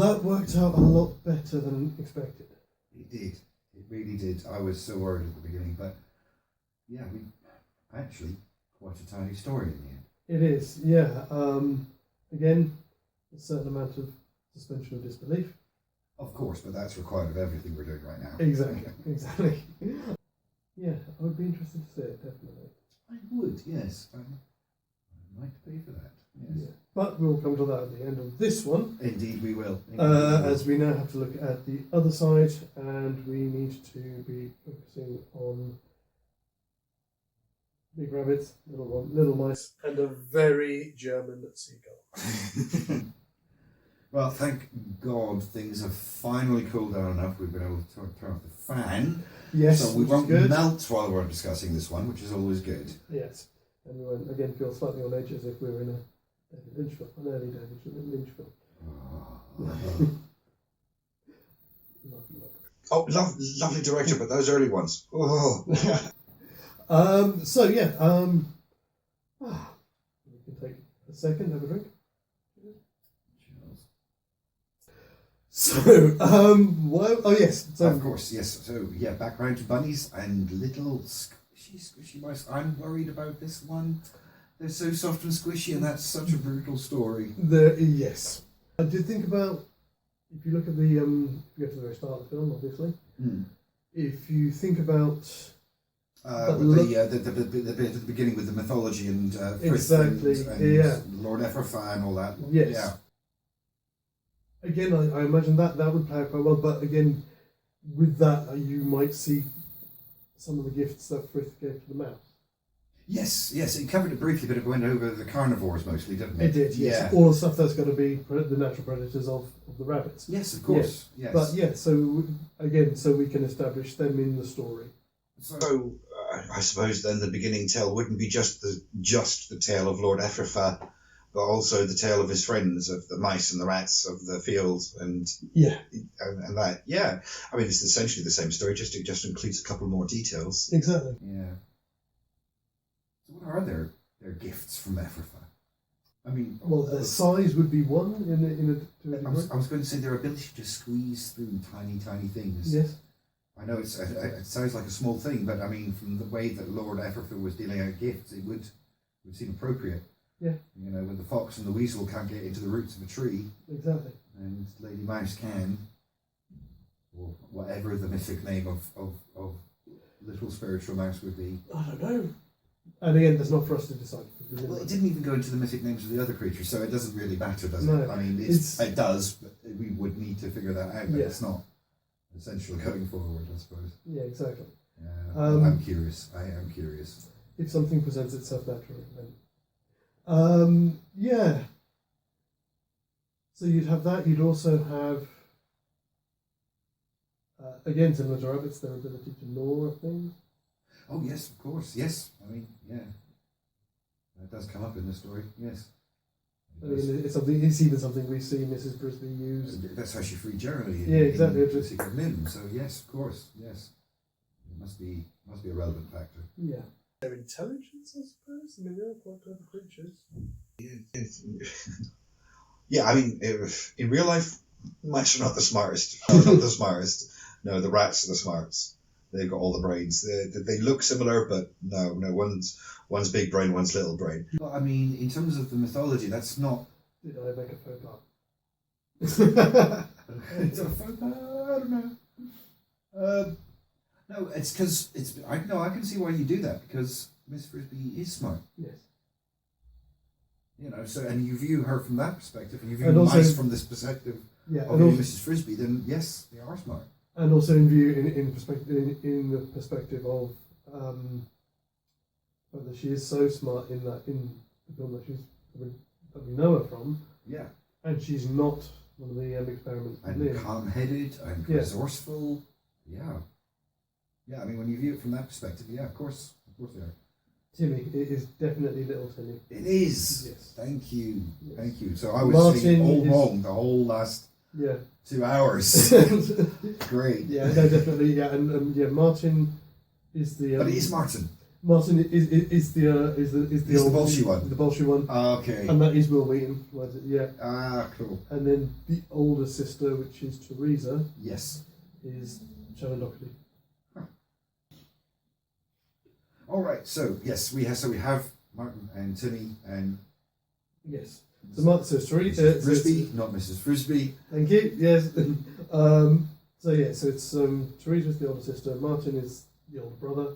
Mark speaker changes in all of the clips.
Speaker 1: that worked out a lot better than expected.
Speaker 2: It did. It really did. I was so worried at the beginning, but yeah, we actually quite a tiny story in the end.
Speaker 1: It is, yeah. Again, a certain amount of suspension of disbelief.
Speaker 2: Of course, but that's required of everything we're doing right now.
Speaker 1: Exactly. Yeah, I would be interested to see it, definitely.
Speaker 2: I would, yes. I'd like to pay for that. Yes.
Speaker 1: Yeah. But we'll come to that at the end of this one.
Speaker 2: Indeed we will.
Speaker 1: As we now have to look at the other side, and we need to be focusing on big rabbits, little mice, and a very German seagull.
Speaker 2: Well, thank God things have finally cooled down enough. We've been able to turn off the fan.
Speaker 1: Yes,
Speaker 2: so we won't melt while we're discussing this one, which is always good.
Speaker 1: Yes, and we won't again feel slightly on edge as if we were in a David Lynch film, an early David Lynch film.
Speaker 3: Lovely director, but those early ones. Oh.
Speaker 1: So yeah, we can take a second, have a drink. So, oh yes. So,
Speaker 2: of course, yes. So, yeah, background to bunnies and little squishy mice. I'm worried about this one. They're so soft and squishy, and that's such a brutal story.
Speaker 1: Yes. I did think about, if you look at the, if you go to the very start of the film, obviously, if you think about...
Speaker 2: the bit at the beginning with the mythology and
Speaker 1: exactly,
Speaker 2: and Lord Efrafa and all that.
Speaker 1: Yes.
Speaker 2: Yeah.
Speaker 1: Again, I imagine that would play out quite well, but again, with that, you might see some of the gifts that Frith gave to the mouse.
Speaker 2: Yes, it covered it briefly, but it went over the carnivores mostly, didn't it?
Speaker 1: It did, yes. Yeah. All the stuff that's going to be the natural predators of the rabbits.
Speaker 2: Yes, of course. Yes.
Speaker 1: But yeah, so again, so we can establish them in the story.
Speaker 3: So I suppose then the beginning tale wouldn't be just the tale of Lord Efrafa, but also the tale of his friends, of the mice and the rats of the fields, and that. Yeah, I mean it's essentially the same story, just it just includes a couple more details.
Speaker 1: Exactly.
Speaker 2: Yeah. So what are their gifts from Efrafa? I mean,
Speaker 1: well, their size would be one
Speaker 2: I was going to say their ability to squeeze through tiny things.
Speaker 1: Yes.
Speaker 2: I know it sounds like a small thing, but I mean, from the way that Lord Efrafa was dealing out gifts, it would seem appropriate.
Speaker 1: Yeah.
Speaker 2: You know, when the fox and the weasel can't get into the roots of a tree.
Speaker 1: Exactly.
Speaker 2: And Lady Mouse can, or whatever the mythic name of little spiritual mouse would be.
Speaker 1: I don't know. And again, that's not for us to decide.
Speaker 2: Well, it didn't even go into the mythic names of the other creatures, so it doesn't really matter, does
Speaker 1: no,
Speaker 2: it? I mean, it does, but we would need to figure that out, but it's not essential going forward, I suppose.
Speaker 1: Yeah, exactly.
Speaker 2: I'm curious. I am curious.
Speaker 1: If something presents itself naturally, then. Yeah. So you'd have that. You'd also have, again, similar to rabbits, their ability to gnaw at things.
Speaker 2: Oh, yes, of course. Yes. I mean, yeah. That does come up in the story, yes.
Speaker 1: I mean, it's even something we see Mrs. Brisby use.
Speaker 2: That's how she freed Jeremy.
Speaker 1: Exactly.
Speaker 2: In Secret NIMH, so yes, of course, yes. It must be a relevant factor.
Speaker 1: Yeah. Their intelligence, I suppose. I mean, they're quite clever creatures.
Speaker 3: Yeah, I mean, in real life, mice are not the smartest. Not the smartest. No, the rats are the smarts. They've got all the brains. They look similar, but no, one's big brain, one's little brain.
Speaker 2: Well, I mean, in terms of the mythology, that's not...
Speaker 1: Did I make a faux pas?
Speaker 2: It's a faux pas? I don't know. No, it's because I can see why you do that, because Miss Frisbee is smart.
Speaker 1: Yes.
Speaker 2: You know, so, and you view her from that perspective, and you view mice from this perspective of Mrs. Frisbee, then yes, they are smart.
Speaker 1: And also in the perspective of whether she is so smart in the film that we know her from.
Speaker 2: Yeah. And
Speaker 1: she's not one of the experiments.
Speaker 2: And calm-headed and resourceful. Yeah. Yeah, I mean, when you view it from that perspective, yeah, of course they are.
Speaker 1: Timmy, it is definitely little Timmy.
Speaker 2: It is.
Speaker 1: Yes.
Speaker 2: Thank you. Yes. Thank you. So I was saying all wrong the whole last 2 hours. Great.
Speaker 1: Yeah, no, definitely. Yeah, and Martin is the.
Speaker 2: But it is Martin.
Speaker 1: Martin is the old
Speaker 2: Bolshe one.
Speaker 1: The Bolshe one.
Speaker 2: Okay.
Speaker 1: And that is Will Wheaton. Yeah.
Speaker 2: Cool.
Speaker 1: And then the older sister, which is Teresa,
Speaker 2: Yes.
Speaker 1: is Shannon Doherty.
Speaker 2: All right. So yes, we have Martin and Timmy and
Speaker 1: yes. So Martin says Teresa.
Speaker 2: Brisby, not Mrs. Brisby.
Speaker 1: Thank you. Yes. So yeah. So it's Teresa's the older sister. Martin is the older brother.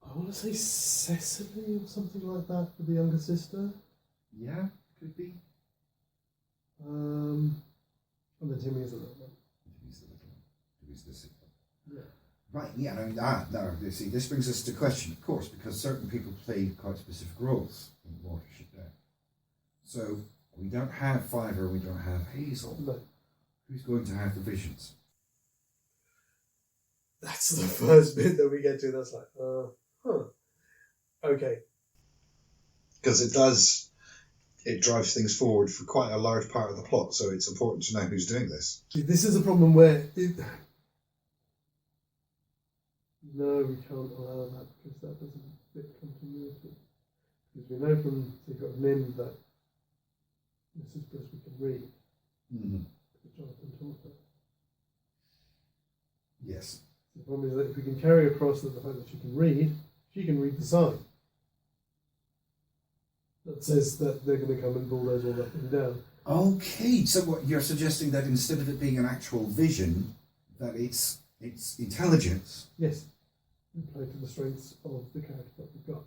Speaker 1: I want to say Cecily or something like that for the younger sister.
Speaker 2: Yeah, could be.
Speaker 1: And then Timmy is the little one.
Speaker 2: Timmy's the little one. Timmy's the sick one.
Speaker 1: Yeah.
Speaker 2: Right, yeah, no, you see, this brings us to question, of course, because certain people play quite specific roles in Watership Down. So, we don't have Fiver, we don't have Hazel.
Speaker 1: No.
Speaker 2: Who's going to have the visions?
Speaker 1: That's the first bit that we get to. That's like, okay.
Speaker 3: Because it drives things forward for quite a large part of the plot, so it's important to know who's doing this.
Speaker 1: See, this is a problem where no, we can't allow that because that doesn't fit continuity. Because we know from Secret of NIMH that Mrs. Brisby can read.
Speaker 2: Mm-hmm.
Speaker 1: Jonathan taught her.
Speaker 2: Yes.
Speaker 1: The problem is that if we can carry across the fact that she can read the sign that says that they're going to come and bulldoze all that thing down.
Speaker 2: Okay, so what you're suggesting that instead of it being an actual vision, that it's intelligence.
Speaker 1: Yes. We play to the strengths of the character that we've got.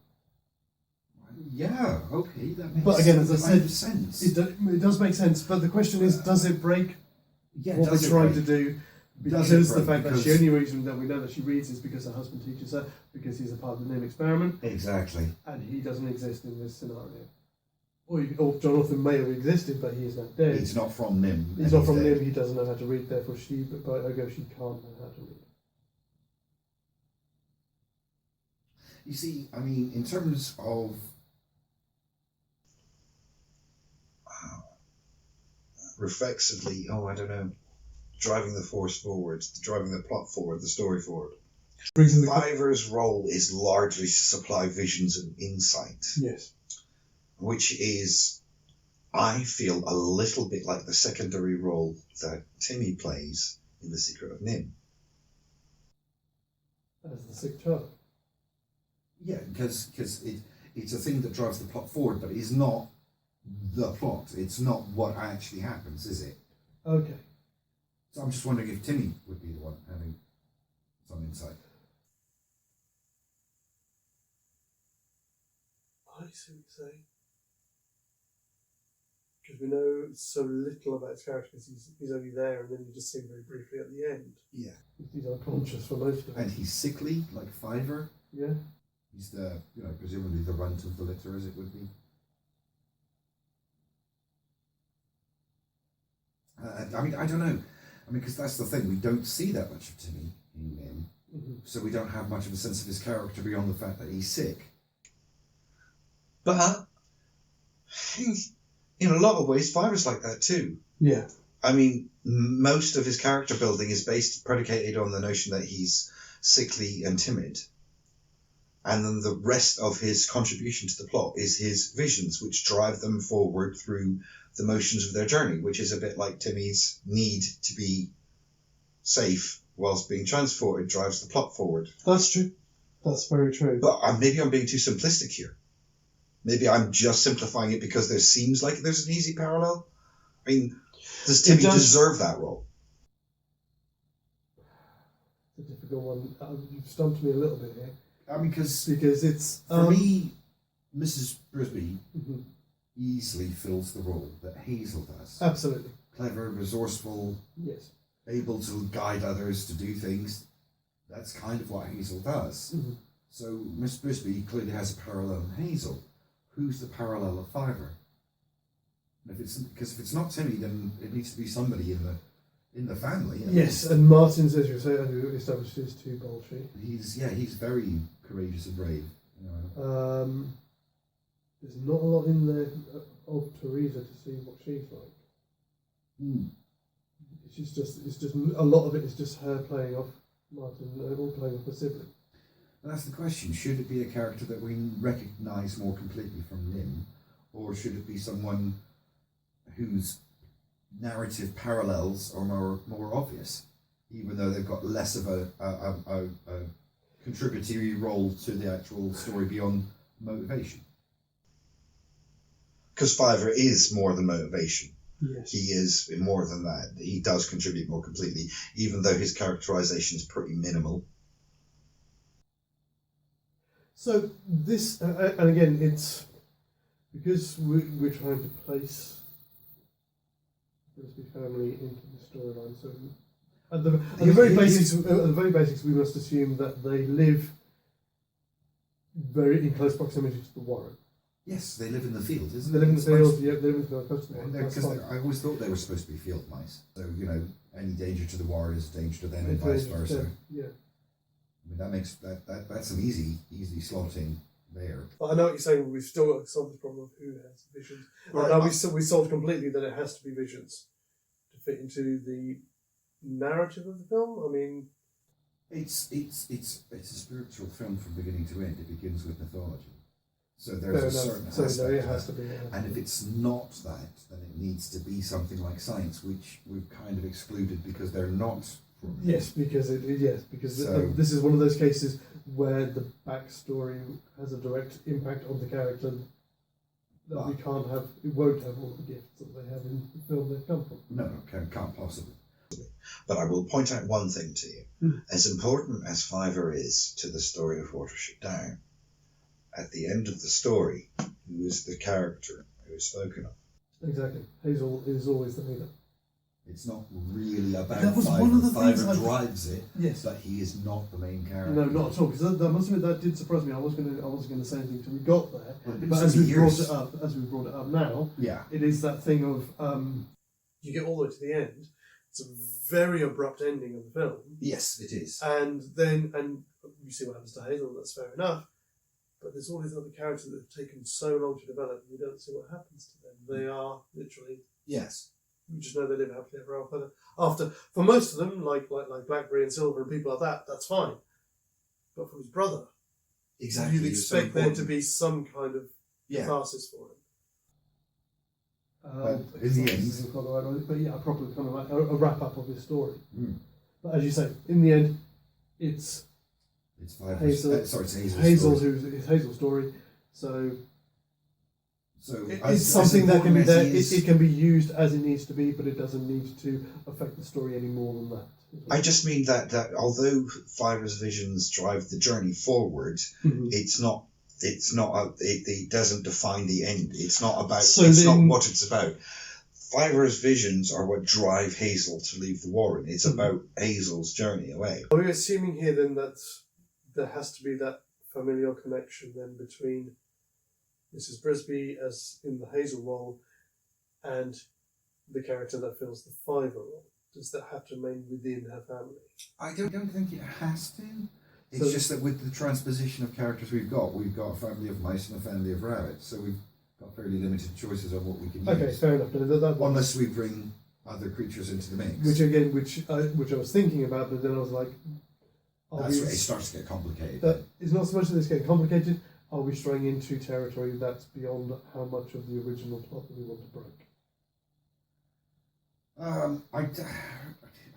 Speaker 2: Yeah, okay, that makes
Speaker 1: But again, as I said,
Speaker 2: sense.
Speaker 1: It does make sense, but the question is, does it break what we're trying to do? Because the fact that the only reason that we know that she reads is because her husband teaches her, because he's a part of the NIMH experiment.
Speaker 2: Exactly.
Speaker 1: And he doesn't exist in this scenario. Or Jonathan may have existed, but he is now dead.
Speaker 2: He's not from NIMH.
Speaker 1: He's not from NIMH, he doesn't know how to read, therefore she can't know how to read.
Speaker 2: You see, I mean, in terms of
Speaker 3: reflexively, driving the force forward, driving the plot forward, the story forward. Fiver's role is largely to supply visions and insight.
Speaker 1: Yes.
Speaker 3: Which is, I feel, a little bit like the secondary role that Timmy plays in The Secret of NIMH.
Speaker 1: As the sick child.
Speaker 2: Yeah, because it's a thing that drives the plot forward, but it's not the plot. It's not what actually happens, is it?
Speaker 1: Okay.
Speaker 2: So I'm just wondering if Timmy would be the one having some insight.
Speaker 1: I see what you're saying. Because we know so little about his character because he's only there and then you just see him very briefly at the end.
Speaker 2: Yeah.
Speaker 1: He's unconscious for most of it.
Speaker 2: And he's sickly, like Fiver.
Speaker 1: Yeah.
Speaker 2: He's presumably the runt of the litter, as it would be. I don't know. Because that's the thing, we don't see that much of Timmy in NIMH, so we don't have much of a sense of his character beyond the fact that he's sick.
Speaker 3: But in a lot of ways, Fiver's like that too.
Speaker 1: Yeah.
Speaker 3: I mean, most of his character building is predicated on the notion that he's sickly and timid. And then the rest of his contribution to the plot is his visions, which drive them forward through the motions of their journey, which is a bit like Timmy's need to be safe whilst being transported drives the plot forward.
Speaker 1: That's true. That's very true.
Speaker 3: But maybe I'm being too simplistic here. Maybe I'm just simplifying it because there seems like there's an easy parallel. I mean, does Timmy deserve that role?
Speaker 1: It's a difficult one. You've stumped me a little bit here.
Speaker 2: Because
Speaker 1: it's...
Speaker 2: For me, Mrs. Brisby easily fills the role that Hazel does.
Speaker 1: Absolutely.
Speaker 2: Clever, resourceful,
Speaker 1: yes,
Speaker 2: able to guide others to do things. That's kind of what Hazel does.
Speaker 1: Mm-hmm.
Speaker 2: So Miss Brisby clearly has a parallel in Hazel. Who's the parallel of Fiver? Because if it's not Timmy, then it needs to be somebody in the family.
Speaker 1: Yes, and Martin's, as you say, established is too Bolshe.
Speaker 2: He's very courageous and brave. You know.
Speaker 1: There's not a lot in there of Teresa to see what she's like.
Speaker 2: Mm.
Speaker 1: It's just a lot of it is just her playing off Martin, all playing off a sibling.
Speaker 2: That's the question. Should it be a character that we recognise more completely from NIMH, or should it be someone whose narrative parallels are more obvious, even though they've got less of a contributory role to the actual story beyond motivation?
Speaker 3: Because Fiver is more than motivation.
Speaker 1: Yes.
Speaker 3: He is more than that. He does contribute more completely, even though his characterization is pretty minimal.
Speaker 1: So this, and again, it's because we're trying to place the Brisby family into the storyline. So at the very basics, we must assume that they live very in close proximity to the warren.
Speaker 2: Yes, they live in the field, isn't
Speaker 1: they? They live in the field. Yeah, they live in the field.
Speaker 2: Because I always thought they were supposed to be field mice. So any danger to the warren is a danger to them, and vice versa.
Speaker 1: Yeah.
Speaker 2: I mean, that makes that's an easy slotting there.
Speaker 1: But I know what you're saying. We've still got to solve the problem of who has visions.
Speaker 3: Right.
Speaker 1: Now we solved completely that it has to be visions to fit into the narrative of the film. I mean,
Speaker 2: it's a spiritual film from beginning to end. It begins with mythology, so there's a certain aspect.
Speaker 1: It has to be.
Speaker 2: And if it's not that, then it needs to be something like science, which we've kind of excluded because they're not.
Speaker 1: Yes, because this is one of those cases where the backstory has a direct impact on the character that we can't have. It won't have all the gifts that they have in the film they've come from.
Speaker 2: No, can't possibly.
Speaker 3: But I will point out one thing to you. As important as Fiver is to the story of Watership Down, at the end of the story, who is the character who is spoken of?
Speaker 1: Exactly. Hazel is always the leader.
Speaker 2: It's not really about
Speaker 1: that was
Speaker 2: Fiver.
Speaker 1: one of the things
Speaker 2: Fiver drives it,
Speaker 1: yes,
Speaker 2: but he is not the main character.
Speaker 1: No, not at all. Because that must admit, that did surprise me. I wasn't going to say anything until we got there.
Speaker 2: Well,
Speaker 1: but as we brought it up now,
Speaker 2: yeah,
Speaker 1: it is that thing of you get all the way to the end. It's a very abrupt ending of the film.
Speaker 2: Yes, it is.
Speaker 1: And you see what happens to Hazel. That's fair enough. But there's all these other characters that have taken so long to develop, and we don't see what happens to them. They are literally we just know they live happily ever after. For most of them, like Blackberry and Silver and people like that, that's fine. But for his brother,
Speaker 2: exactly,
Speaker 1: you'd expect there to be some kind of catharsis for him.
Speaker 2: In the end,
Speaker 1: but yeah, probably kind of like a wrap up of his story. But as you say, in the end, it's Hazel's story. So it's something that can be there. It can be used as it needs to be, but it doesn't need to affect the story any more than that.
Speaker 3: I just mean that although Fiver's visions drive the journey forward, it doesn't define the end. It's not about. Not what it's about. Fiver's visions are what drive Hazel to leave the warren. It's about Hazel's journey away.
Speaker 1: Are we assuming here then that there has to be that familial connection then between Mrs. Brisby as in the Hazel role and the character that fills the Fiver role? Does that have to remain within her family?
Speaker 2: I don't think it has to. It's just that with the transposition of characters we've got a family of mice and a family of rabbits, so we've got fairly limited choices on what we can use.
Speaker 1: Okay, fair enough.
Speaker 2: Unless we bring other creatures into the mix.
Speaker 1: Which I was thinking about, but then I was like,
Speaker 2: that's where it starts to get complicated.
Speaker 1: It's not so much that it's getting complicated. Are we straying into territory that's beyond how much of the original plot that we want to break?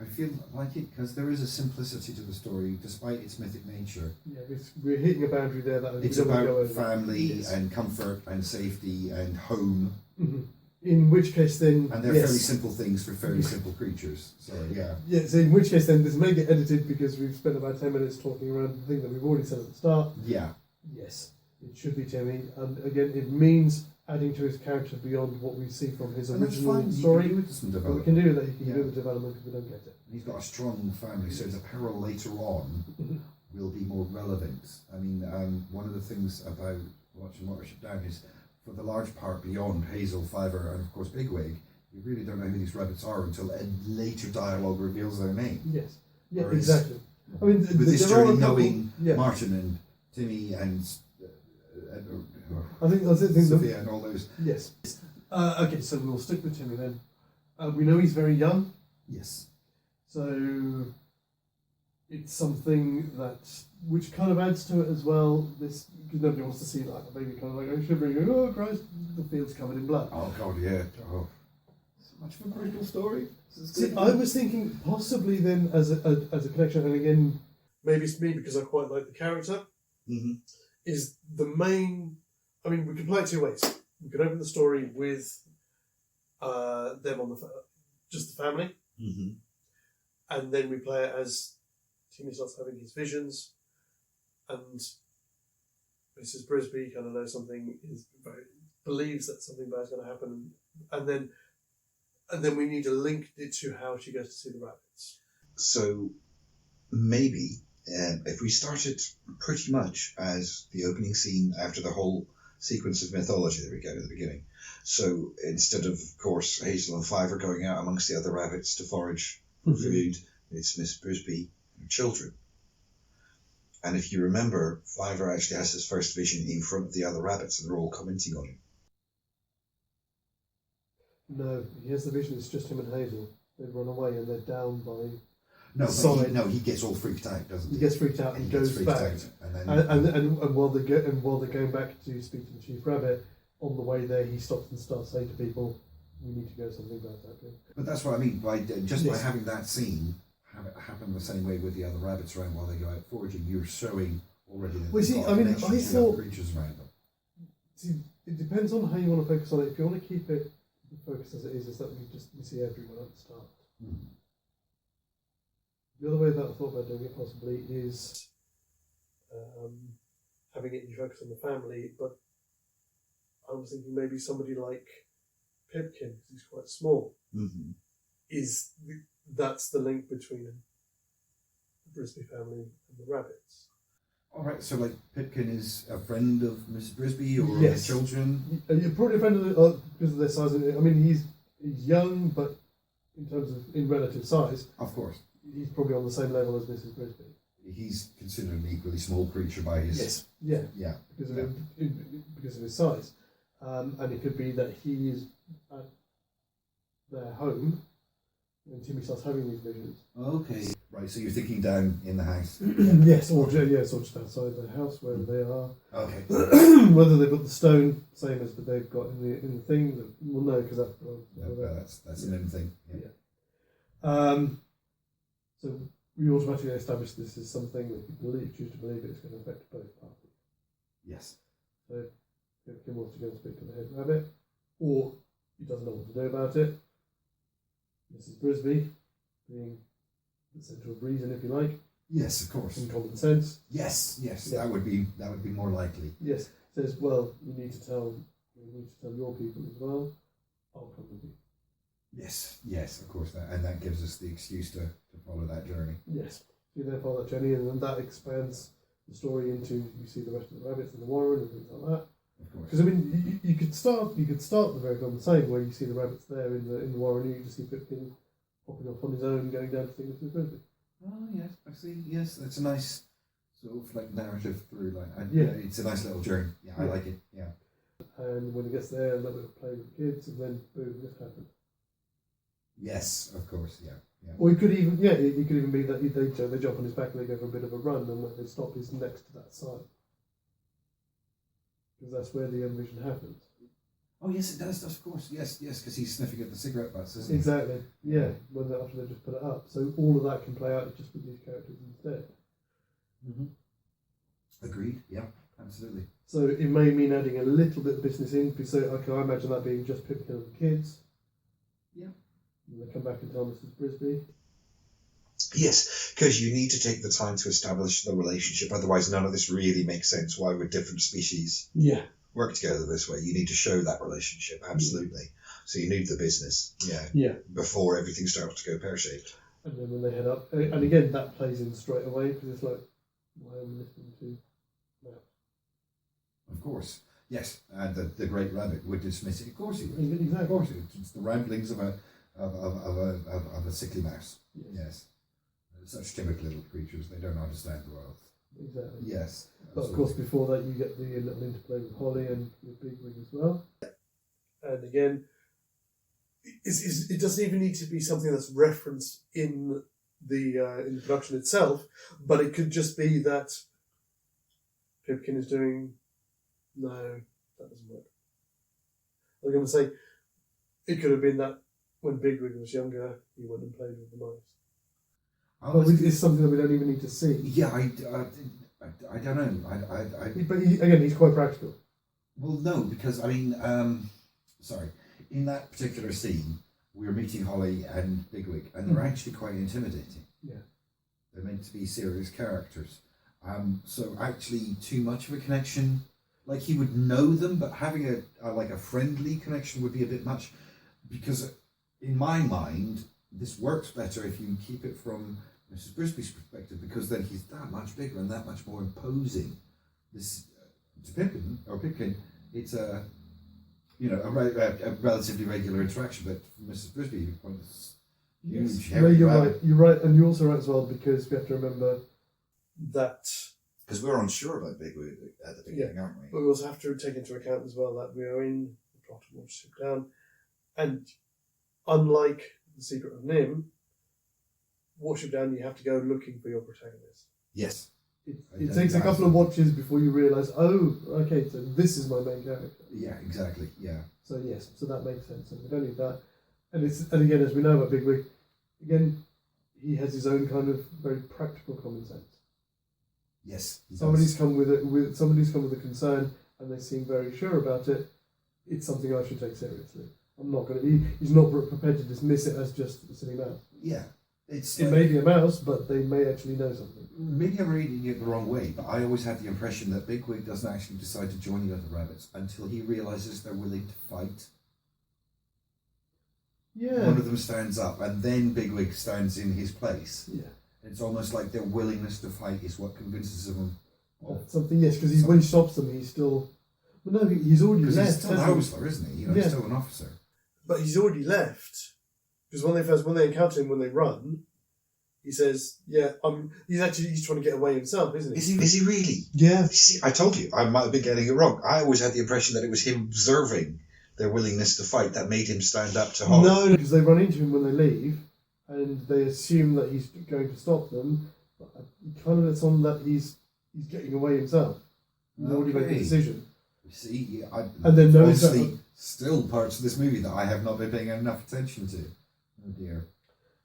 Speaker 2: I feel like it because there is a simplicity to the story, despite its mythic nature.
Speaker 1: Yeah, we're hitting a boundary there that
Speaker 2: it's about family and comfort and safety and home.
Speaker 1: In which case, then
Speaker 2: and they're fairly simple things for fairly simple creatures. So
Speaker 1: yeah. So in which case, then this may get edited because we've spent about 10 minutes talking around the thing that we've already said at the start.
Speaker 2: Yeah.
Speaker 1: Yes. It should be Timmy, and again, it means adding to his character beyond what we see from his original story.
Speaker 2: We
Speaker 1: can do that. He can do the development if we don't get it.
Speaker 2: He's got a strong family, so the peril later on will be more relevant. I mean, one of the things about watching Watership Down is, for the large part beyond Hazel, Fiver, and of course Bigwig, you really don't know who these rabbits are until a later dialogue reveals their name.
Speaker 1: Yes. Yeah. Exactly. I mean,
Speaker 2: with this journey knowing Martin and Timmy and.
Speaker 1: I think that's it.
Speaker 2: Sophia and all those.
Speaker 1: Yes. Okay, so we'll stick with Timmy then. We know he's very young.
Speaker 2: Yes.
Speaker 1: So it's something which kind of adds to it as well. This, because nobody wants to see like a baby kind of like shivering, going, oh Christ, the field's covered in blood.
Speaker 2: Oh God, yeah. Oh, so much of a brutal story.
Speaker 1: See, I was thinking possibly then as a connection, and again, maybe it's me because I quite like the character.
Speaker 3: Mm-hmm.
Speaker 1: Is the main? I mean, we can play it two ways. We can open the story with them on just the family,
Speaker 3: mm-hmm.
Speaker 1: and then we play it as Timmy starts having his visions, and Mrs. Brisby kind of knows something, believes that something bad's going to happen, and then we need to link it to how she goes to see the rabbits.
Speaker 3: So maybe if we started pretty much as the opening scene after the whole sequence of mythology that we get at the beginning. So instead of course, Hazel and Fiver going out amongst the other rabbits to forage for food, it's Miss Brisby and her children. And if you remember, Fiver actually has his first vision in front of the other rabbits and they're all commenting on him.
Speaker 1: No, he has the vision, it's just him and Hazel. They've run away and they're down by
Speaker 2: he gets all freaked out, doesn't he?
Speaker 1: He gets freaked out and goes back. And while they're going back to speak to the Chief Rabbit, on the way there he stops and starts saying to people, we need to go, something bad's happening.
Speaker 2: But that's what I mean, by having that scene happen the same way with the other rabbits around while they go out foraging, you're showing already that
Speaker 1: I thought
Speaker 2: creatures around them.
Speaker 1: See, it depends on how you want to focus on it. If you want to keep it focused as it is that we see everyone at the start.
Speaker 2: Mm.
Speaker 1: The other way that I thought about doing it possibly is having it you focus on the family, but I was thinking maybe somebody like Pipkin, because he's quite small,
Speaker 3: mm-hmm.
Speaker 1: That's the link between the Brisby family and the rabbits.
Speaker 2: All right, so like Pipkin is a friend of Mrs. Brisby or
Speaker 1: yes.
Speaker 2: the children?
Speaker 1: You're probably a friend of because of their size. I mean, he's young, but in terms of in relative size,
Speaker 2: of course,
Speaker 1: he's probably on the same level as Mrs. Brisby.
Speaker 2: He's considered an equally small creature by his...
Speaker 1: Yeah. Because of his size. And it could be that he is at their home when Timmy starts having these visions.
Speaker 2: Okay. Right, so you're thinking down in the house?
Speaker 1: Yes, or just outside the house, wherever they are.
Speaker 2: Okay.
Speaker 1: Whether they've got the stone, same as that they've got in the thing, we'll know, because
Speaker 2: that's an in thing.
Speaker 1: Yeah. So we automatically establish this is something that you choose to believe it's going to affect both parties.
Speaker 2: Yes.
Speaker 1: So if Kim wants to go and speak to the head rabbit, or he doesn't know what to do about it, Mrs. Brisby, being the centre of reason, if you like.
Speaker 2: Yes, of course.
Speaker 1: And common sense.
Speaker 2: Yes. Yeah. That would be more likely.
Speaker 1: Yes. Says, well, you need to tell your people as well. I'll come with you.
Speaker 2: Yes, of course, that gives us the excuse to follow that journey.
Speaker 1: Yes, you then follow that journey, and then that expands the story into you see the rest of the rabbits in the warren and things like that.
Speaker 2: Of course,
Speaker 1: because I mean, you could start the very film the same where you see the rabbits there in the warren, and you just see Pipkin hopping off on his own, going down to see Mrs. Brisby.
Speaker 2: Oh yes, I see. Yes, that's a nice sort of like narrative through line. It's a nice little journey. Yeah, I like it. Yeah.
Speaker 1: And when he gets there, a little bit of play with the kids, and then boom, this happens.
Speaker 2: Yes, of course, yeah.
Speaker 1: Or it could even be that they jump on his back and they go for a bit of a run, and when they stop, he's next to that side, because that's where the vision happens.
Speaker 2: Oh yes, it does. Of course, yes, because he's sniffing at the cigarette butts, isn't he?
Speaker 1: Exactly. Yeah. After they just put it up, so all of that can play out just with these characters instead.
Speaker 2: Mm-hmm. Agreed. Yeah, absolutely.
Speaker 1: So it may mean adding a little bit of business in. So I imagine that being just Pipkin and the kids.
Speaker 2: Yeah.
Speaker 1: And they come back and tell Mrs. Brisby.
Speaker 3: Yes, because you need to take the time to establish the relationship. Otherwise, none of this really makes sense. Why would different species work together this way? You need to show that relationship, absolutely. So you need the business, before everything starts to go pear-shaped.
Speaker 1: And then when they head up, and again, that plays in straight away, because it's like, why am I listening to that?
Speaker 2: Of course. Yes, and the great rabbit would dismiss it. Of course he would.
Speaker 1: Exactly.
Speaker 2: Of course, it's the ramblings of a sickly mouse. Yes. Such timid little creatures, they don't understand the world.
Speaker 1: Exactly.
Speaker 2: Yes.
Speaker 1: But of course, before that, you get the little interplay with Holly and with Bigwig as well. And again, it doesn't even need to be something that's referenced in in the production itself, but it could just be that Pipkin is doing. No, that doesn't work. I was going to say it could have been that when Bigwig was younger, he went and played with the mice. But it's something that we don't even need to see.
Speaker 2: Yeah, I don't know.
Speaker 1: But again, he's quite practical.
Speaker 2: Well, no, because I mean, sorry, in that particular scene, we were meeting Holly and Bigwig, and they're actually quite intimidating.
Speaker 1: Yeah,
Speaker 2: they're meant to be serious characters. So actually, too much of a connection. Like he would know them, but having a friendly connection would be a bit much, because in my mind, this works better if you keep it from Mrs. Brisby's perspective, because then he's that much bigger and that much more imposing. This to Pipkin, it's a relatively regular interaction, but for Mrs. Brisby, it's huge.
Speaker 1: No, you're right. You're right, and you're also right as well, because we have to remember that.
Speaker 3: Because we're unsure about Bigwig at the beginning, aren't we?
Speaker 1: But we also have to take into account as well that we are in the plot of Watership Down, and unlike The Secret of NIMH, Watership Down, you have to go looking for your protagonist.
Speaker 2: Yes.
Speaker 1: It takes a couple of watches before you realise, oh, okay, so this is my main character.
Speaker 2: Yeah, exactly, yeah.
Speaker 1: So yes, so that makes sense, and we don't need that. And again, as we know about Bigwig, again, he has his own kind of very practical common sense.
Speaker 2: Yes.
Speaker 1: Somebody's come with a concern, and they seem very sure about it. It's something I should take seriously. I'm not going to. He's not prepared to dismiss it as just a silly mouse.
Speaker 2: Yeah,
Speaker 1: it may be a mouse, but they may actually know something.
Speaker 2: Maybe I'm reading it the wrong way, but I always had the impression that Bigwig doesn't actually decide to join the other rabbits until he realises they're willing to fight.
Speaker 1: Yeah.
Speaker 2: One of them stands up, and then Bigwig stands in his place.
Speaker 1: Yeah.
Speaker 2: It's almost like their willingness to fight is what convinces them.
Speaker 1: Something, yes, because when he stops them, he's still. Well, no, he's already left.
Speaker 2: He's still an officer, isn't he? He's still an officer.
Speaker 1: But he's already left, because when they encounter him, when they run, he says, "Yeah, he's trying to get away himself, isn't he?"
Speaker 3: Is he really?
Speaker 1: Yeah.
Speaker 3: See, I told you, I might have been getting it wrong. I always had the impression that it was him observing their willingness to fight that made him stand up to Holly.
Speaker 1: No, because they run into him when they leave, and they assume that he's going to stop them. But kind of it's on that he's getting away himself. He's already made the decision.
Speaker 2: See,
Speaker 1: and then knows
Speaker 2: obviously still parts of this movie that I have not been paying enough attention to. Oh dear.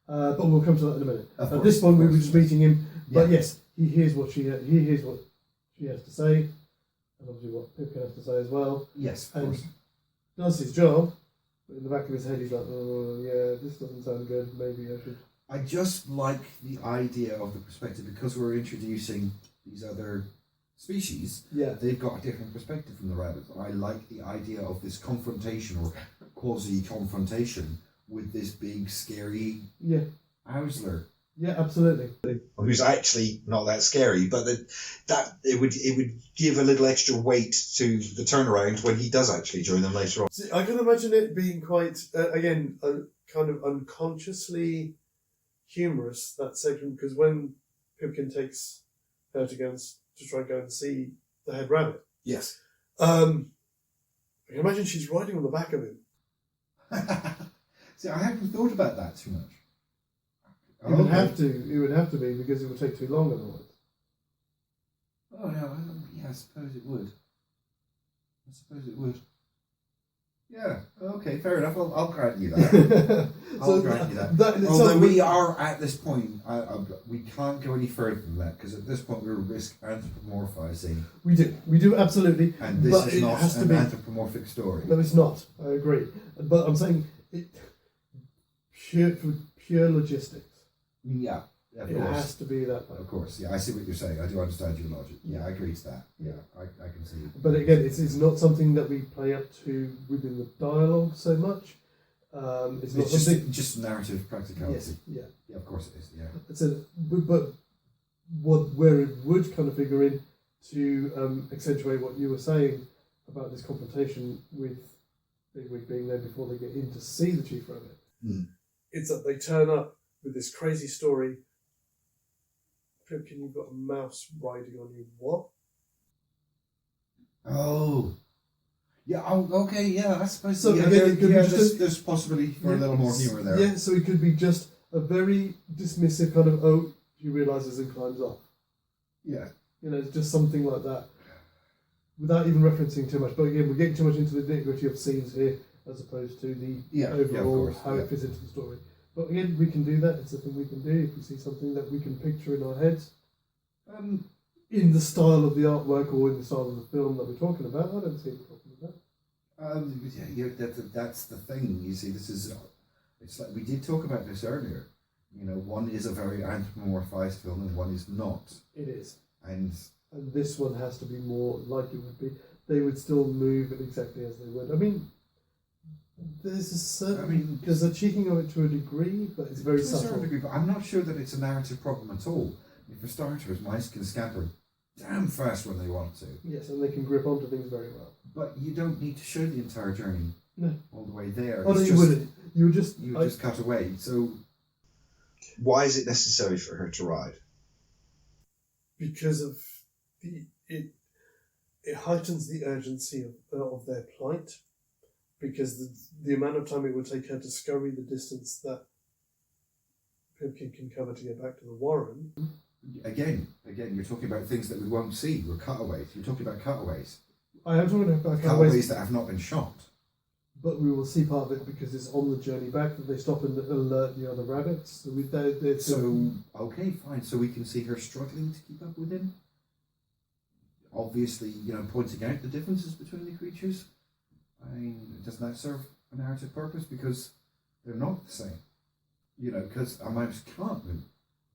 Speaker 1: But we'll come to that in a minute. At this point, we were just meeting him. But yes, he hears what she has to say, and obviously what Pipkin has to say as well.
Speaker 2: Yes, of
Speaker 1: and
Speaker 2: course.
Speaker 1: Does his job. But in the back of his head, he's like, "Oh yeah, this doesn't sound good. Maybe I should."
Speaker 2: I just like the idea of the perspective, because we're introducing these other species.
Speaker 1: Yeah,
Speaker 2: they've got a different perspective from the rabbits. I like the idea of this confrontation or quasi-confrontation with this big scary Owsler.
Speaker 1: Yeah, absolutely.
Speaker 3: Who's actually not that scary, but that it would give a little extra weight to the turnaround when he does actually join them later on.
Speaker 1: See, I can imagine it being quite kind of unconsciously humorous, that section, because when Pipkin takes her to try and go and see the head rabbit.
Speaker 2: Yes.
Speaker 1: I can imagine she's riding on the back of him.
Speaker 2: See, I haven't thought about that too much.
Speaker 1: It would have to be, because it would take too long otherwise.
Speaker 2: Oh no, I suppose it would. Yeah, okay, fair enough. I'll grant you that. I'll grant you that. Although we are at this point, we can't go any further than that, because at this point we risk anthropomorphizing.
Speaker 1: We do absolutely.
Speaker 2: And this is not an anthropomorphic story.
Speaker 1: No, it's not. I agree. But I'm saying for pure logistics.
Speaker 2: Yeah,
Speaker 1: it has to be that way.
Speaker 2: Of course, yeah, I see what you're saying. I do understand your logic. Yeah, I agree to that. Yeah, I can see it.
Speaker 1: But again, it's not something that we play up to within the dialogue so much. It's not
Speaker 2: just narrative practicality.
Speaker 1: Yes,
Speaker 2: yeah, of course it is. Yeah.
Speaker 1: But where it would kind of figure in to accentuate what you were saying about this confrontation with Bigwig being there before they get in to see the Chief Rabbit, it's that they turn up with this crazy story. Pipkin, you've got a mouse riding on you. What?
Speaker 2: Oh. Yeah, okay, yeah, I suppose
Speaker 1: so.
Speaker 2: Yeah,
Speaker 1: Again, it could be
Speaker 2: there's possibility for a little more humour there.
Speaker 1: Yeah, so it could be just a very dismissive kind of, oh, he realises and climbs off.
Speaker 2: Yeah.
Speaker 1: You know, it's just something like that. Without even referencing too much. But again, we're getting too much into the nitty-gritty of scenes here as opposed to the overall, how it fits into the story. But again, we can do that. It's a thing we can do. If we see something that we can picture in our heads, in the style of the artwork or in the style of the film that we're talking about, I don't see any problem with that.
Speaker 2: That's the thing. You see, it's like we did talk about this earlier. You know, one is a very anthropomorphized film and one is not.
Speaker 1: It is.
Speaker 2: And
Speaker 1: this one has to be more like it would be. They would still move it exactly as they would. I mean, there's a certain... because they're cheeking of it to a degree, but it's very subtle. To a certain degree,
Speaker 2: but I'm not sure that it's a narrative problem at all. For starters, mice can scamper damn fast when they want to.
Speaker 1: Yes, and they can grip onto things very well.
Speaker 2: But you don't need to show the entire journey all the way there.
Speaker 1: Oh, no, you wouldn't. You would
Speaker 2: just cut away. So,
Speaker 3: why is it necessary for her to ride?
Speaker 1: Because of it heightens the urgency of their plight. Because the amount of time it would take her to scurry the distance that Pipkin can cover to get back to the Warren.
Speaker 2: Again, you're talking about things that we won't see. We're cutaways. You're talking about cutaways.
Speaker 1: I am talking about
Speaker 2: cutaways that have not been shot.
Speaker 1: But we will see part of it because it's on the journey back that they stop and alert the other rabbits.
Speaker 2: Okay, fine. So we can see her struggling to keep up with him. Obviously, pointing out the differences between the creatures. I mean, doesn't that serve a narrative purpose? Because they're not the same. Because a mouse can't move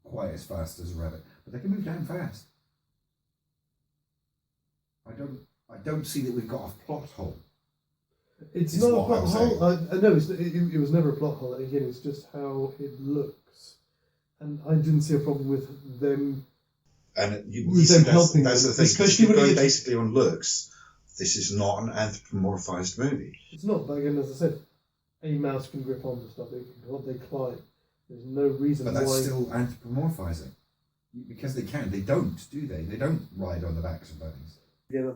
Speaker 2: quite as fast as a rabbit, but they can move damn fast. I don't see that we've got a plot hole.
Speaker 1: It's not a plot hole. No, it was never a plot hole. Again, it's just how it looks, and I didn't see a problem with them.
Speaker 3: And
Speaker 1: helping.
Speaker 3: That's the thing. Especially going basically on looks. This is not an anthropomorphized movie.
Speaker 1: It's not, but again, as I said, a mouse can grip onto stuff. They climb. There's no reason why...
Speaker 2: But that's still anthropomorphizing. Because they can. They don't, do they? They don't ride on the backs of bunnies.
Speaker 1: Again,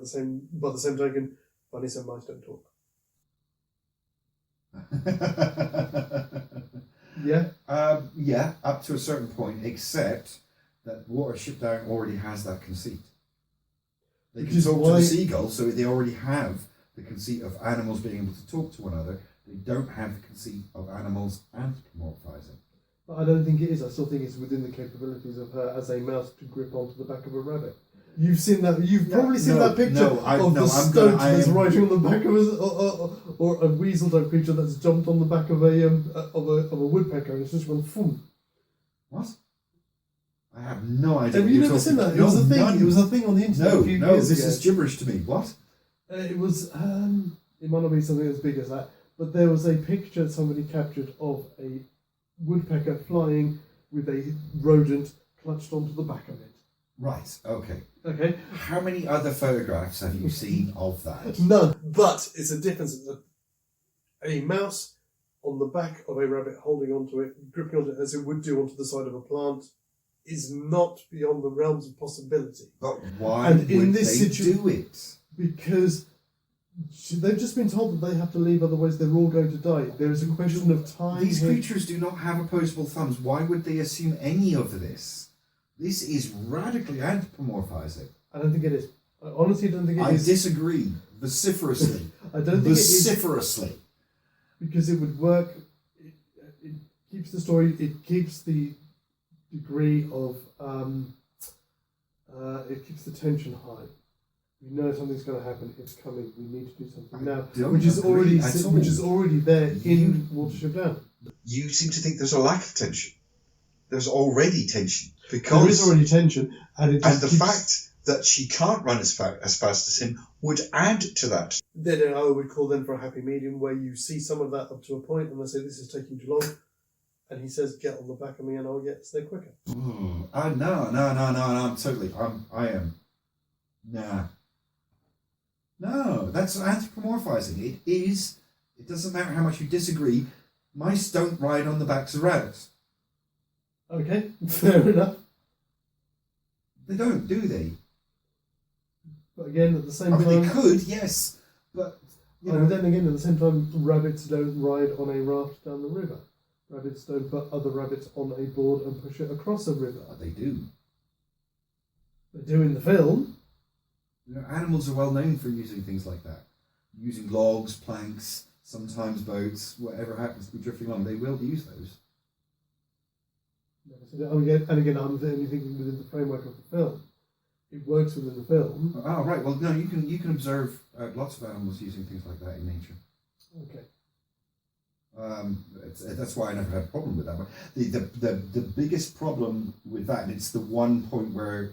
Speaker 1: by the same token, bunnies and mice don't talk.
Speaker 2: Yeah, up to a certain point, except that Watership Down already has that conceit. They can talk to the seagull, so they already have the conceit of animals being able to talk to one another. They don't have the conceit of animals anthropomorphizing.
Speaker 1: But I don't think it is. I still think it's within the capabilities of her as a mouse to grip onto the back of a rabbit. You've seen that. You've probably seen that picture of the stoat that's riding on the back of or a weasel type creature that's jumped on the back of a woodpecker and it's just gone boom.
Speaker 2: What? I have no idea.
Speaker 1: Have you never seen that? It was a thing. None. It was a thing on the internet.
Speaker 2: This is gibberish to me. What?
Speaker 1: It was. It might not be something as big as that, but there was a picture somebody captured of a woodpecker flying with a rodent clutched onto the back of it.
Speaker 2: Right. Okay.
Speaker 1: Okay.
Speaker 2: How many other photographs have you seen of that?
Speaker 1: None. But it's a difference. A mouse on the back of a rabbit holding onto it, gripping onto it as it would do onto the side of a plant, is not beyond the realms of possibility.
Speaker 2: But why would they do it?
Speaker 1: Because they've just been told that they have to leave, otherwise they're all going to die. There is a question of time.
Speaker 2: These creatures do not have opposable thumbs. Why would they assume any of this? This is radically anthropomorphizing.
Speaker 1: I don't think it is. I honestly don't think it is.
Speaker 2: I disagree vociferously.
Speaker 1: I don't think
Speaker 2: vociferously.
Speaker 1: It is. Because it would work. It keeps the story. It keeps the degree of. It keeps the tension high. We know something's going to happen. It's coming. We need to do something now, which is already there in Watership Down.
Speaker 3: You seem to think there's a lack of tension. There's already tension because
Speaker 1: there is already tension, and
Speaker 3: fact that she can't run as fast as him would add to that.
Speaker 1: Then I would call them for a happy medium where you see some of that up to a point, and they say this is taking too long, and he says get on the back of me and I'll get there quicker.
Speaker 2: No, I'm totally. I am. Nah. No, that's anthropomorphizing. It is. It doesn't matter how much you disagree. Mice don't ride on the backs of rabbits.
Speaker 1: Okay, fair enough.
Speaker 2: They don't, do they?
Speaker 1: But again, at the same time...
Speaker 2: they could, yes, but...
Speaker 1: then again, at the same time, rabbits don't ride on a raft down the river. rabbits don't put other rabbits on a board and push it across a river.
Speaker 2: They do.
Speaker 1: They do in the film.
Speaker 2: You know, animals are well known for using things like that. Using logs, planks, sometimes boats, whatever happens to be drifting on, they will use those.
Speaker 1: And again, I'm only thinking within the framework of the film. It works within the film.
Speaker 2: Oh, right. Well, no, you can observe lots of animals using things like that in nature.
Speaker 1: Okay.
Speaker 2: That's why I never had a problem with that one. The biggest problem with that, and it's the one point where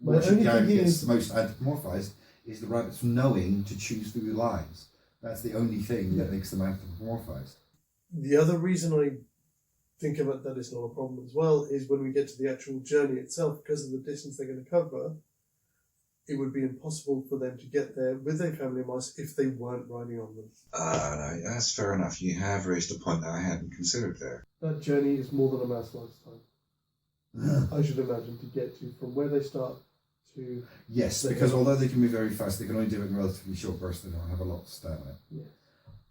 Speaker 2: Watership Down gets most anthropomorphized, is the rabbits knowing to choose through the lines. That's the only thing that makes them anthropomorphized.
Speaker 1: The other reason I think about that is not a problem as well is when we get to the actual journey itself, because of the distance they're going to cover, it would be impossible for them to get there with their family of mice if they weren't riding on them.
Speaker 3: No, that's fair enough. You have raised a point that I hadn't considered there.
Speaker 1: That journey is more than a mouse lifetime. I should imagine, to get to from where they start to...
Speaker 2: Yes, because although they can move very fast, they can only do it in relatively short bursts. They don't have a lot of stamina.
Speaker 1: Yeah.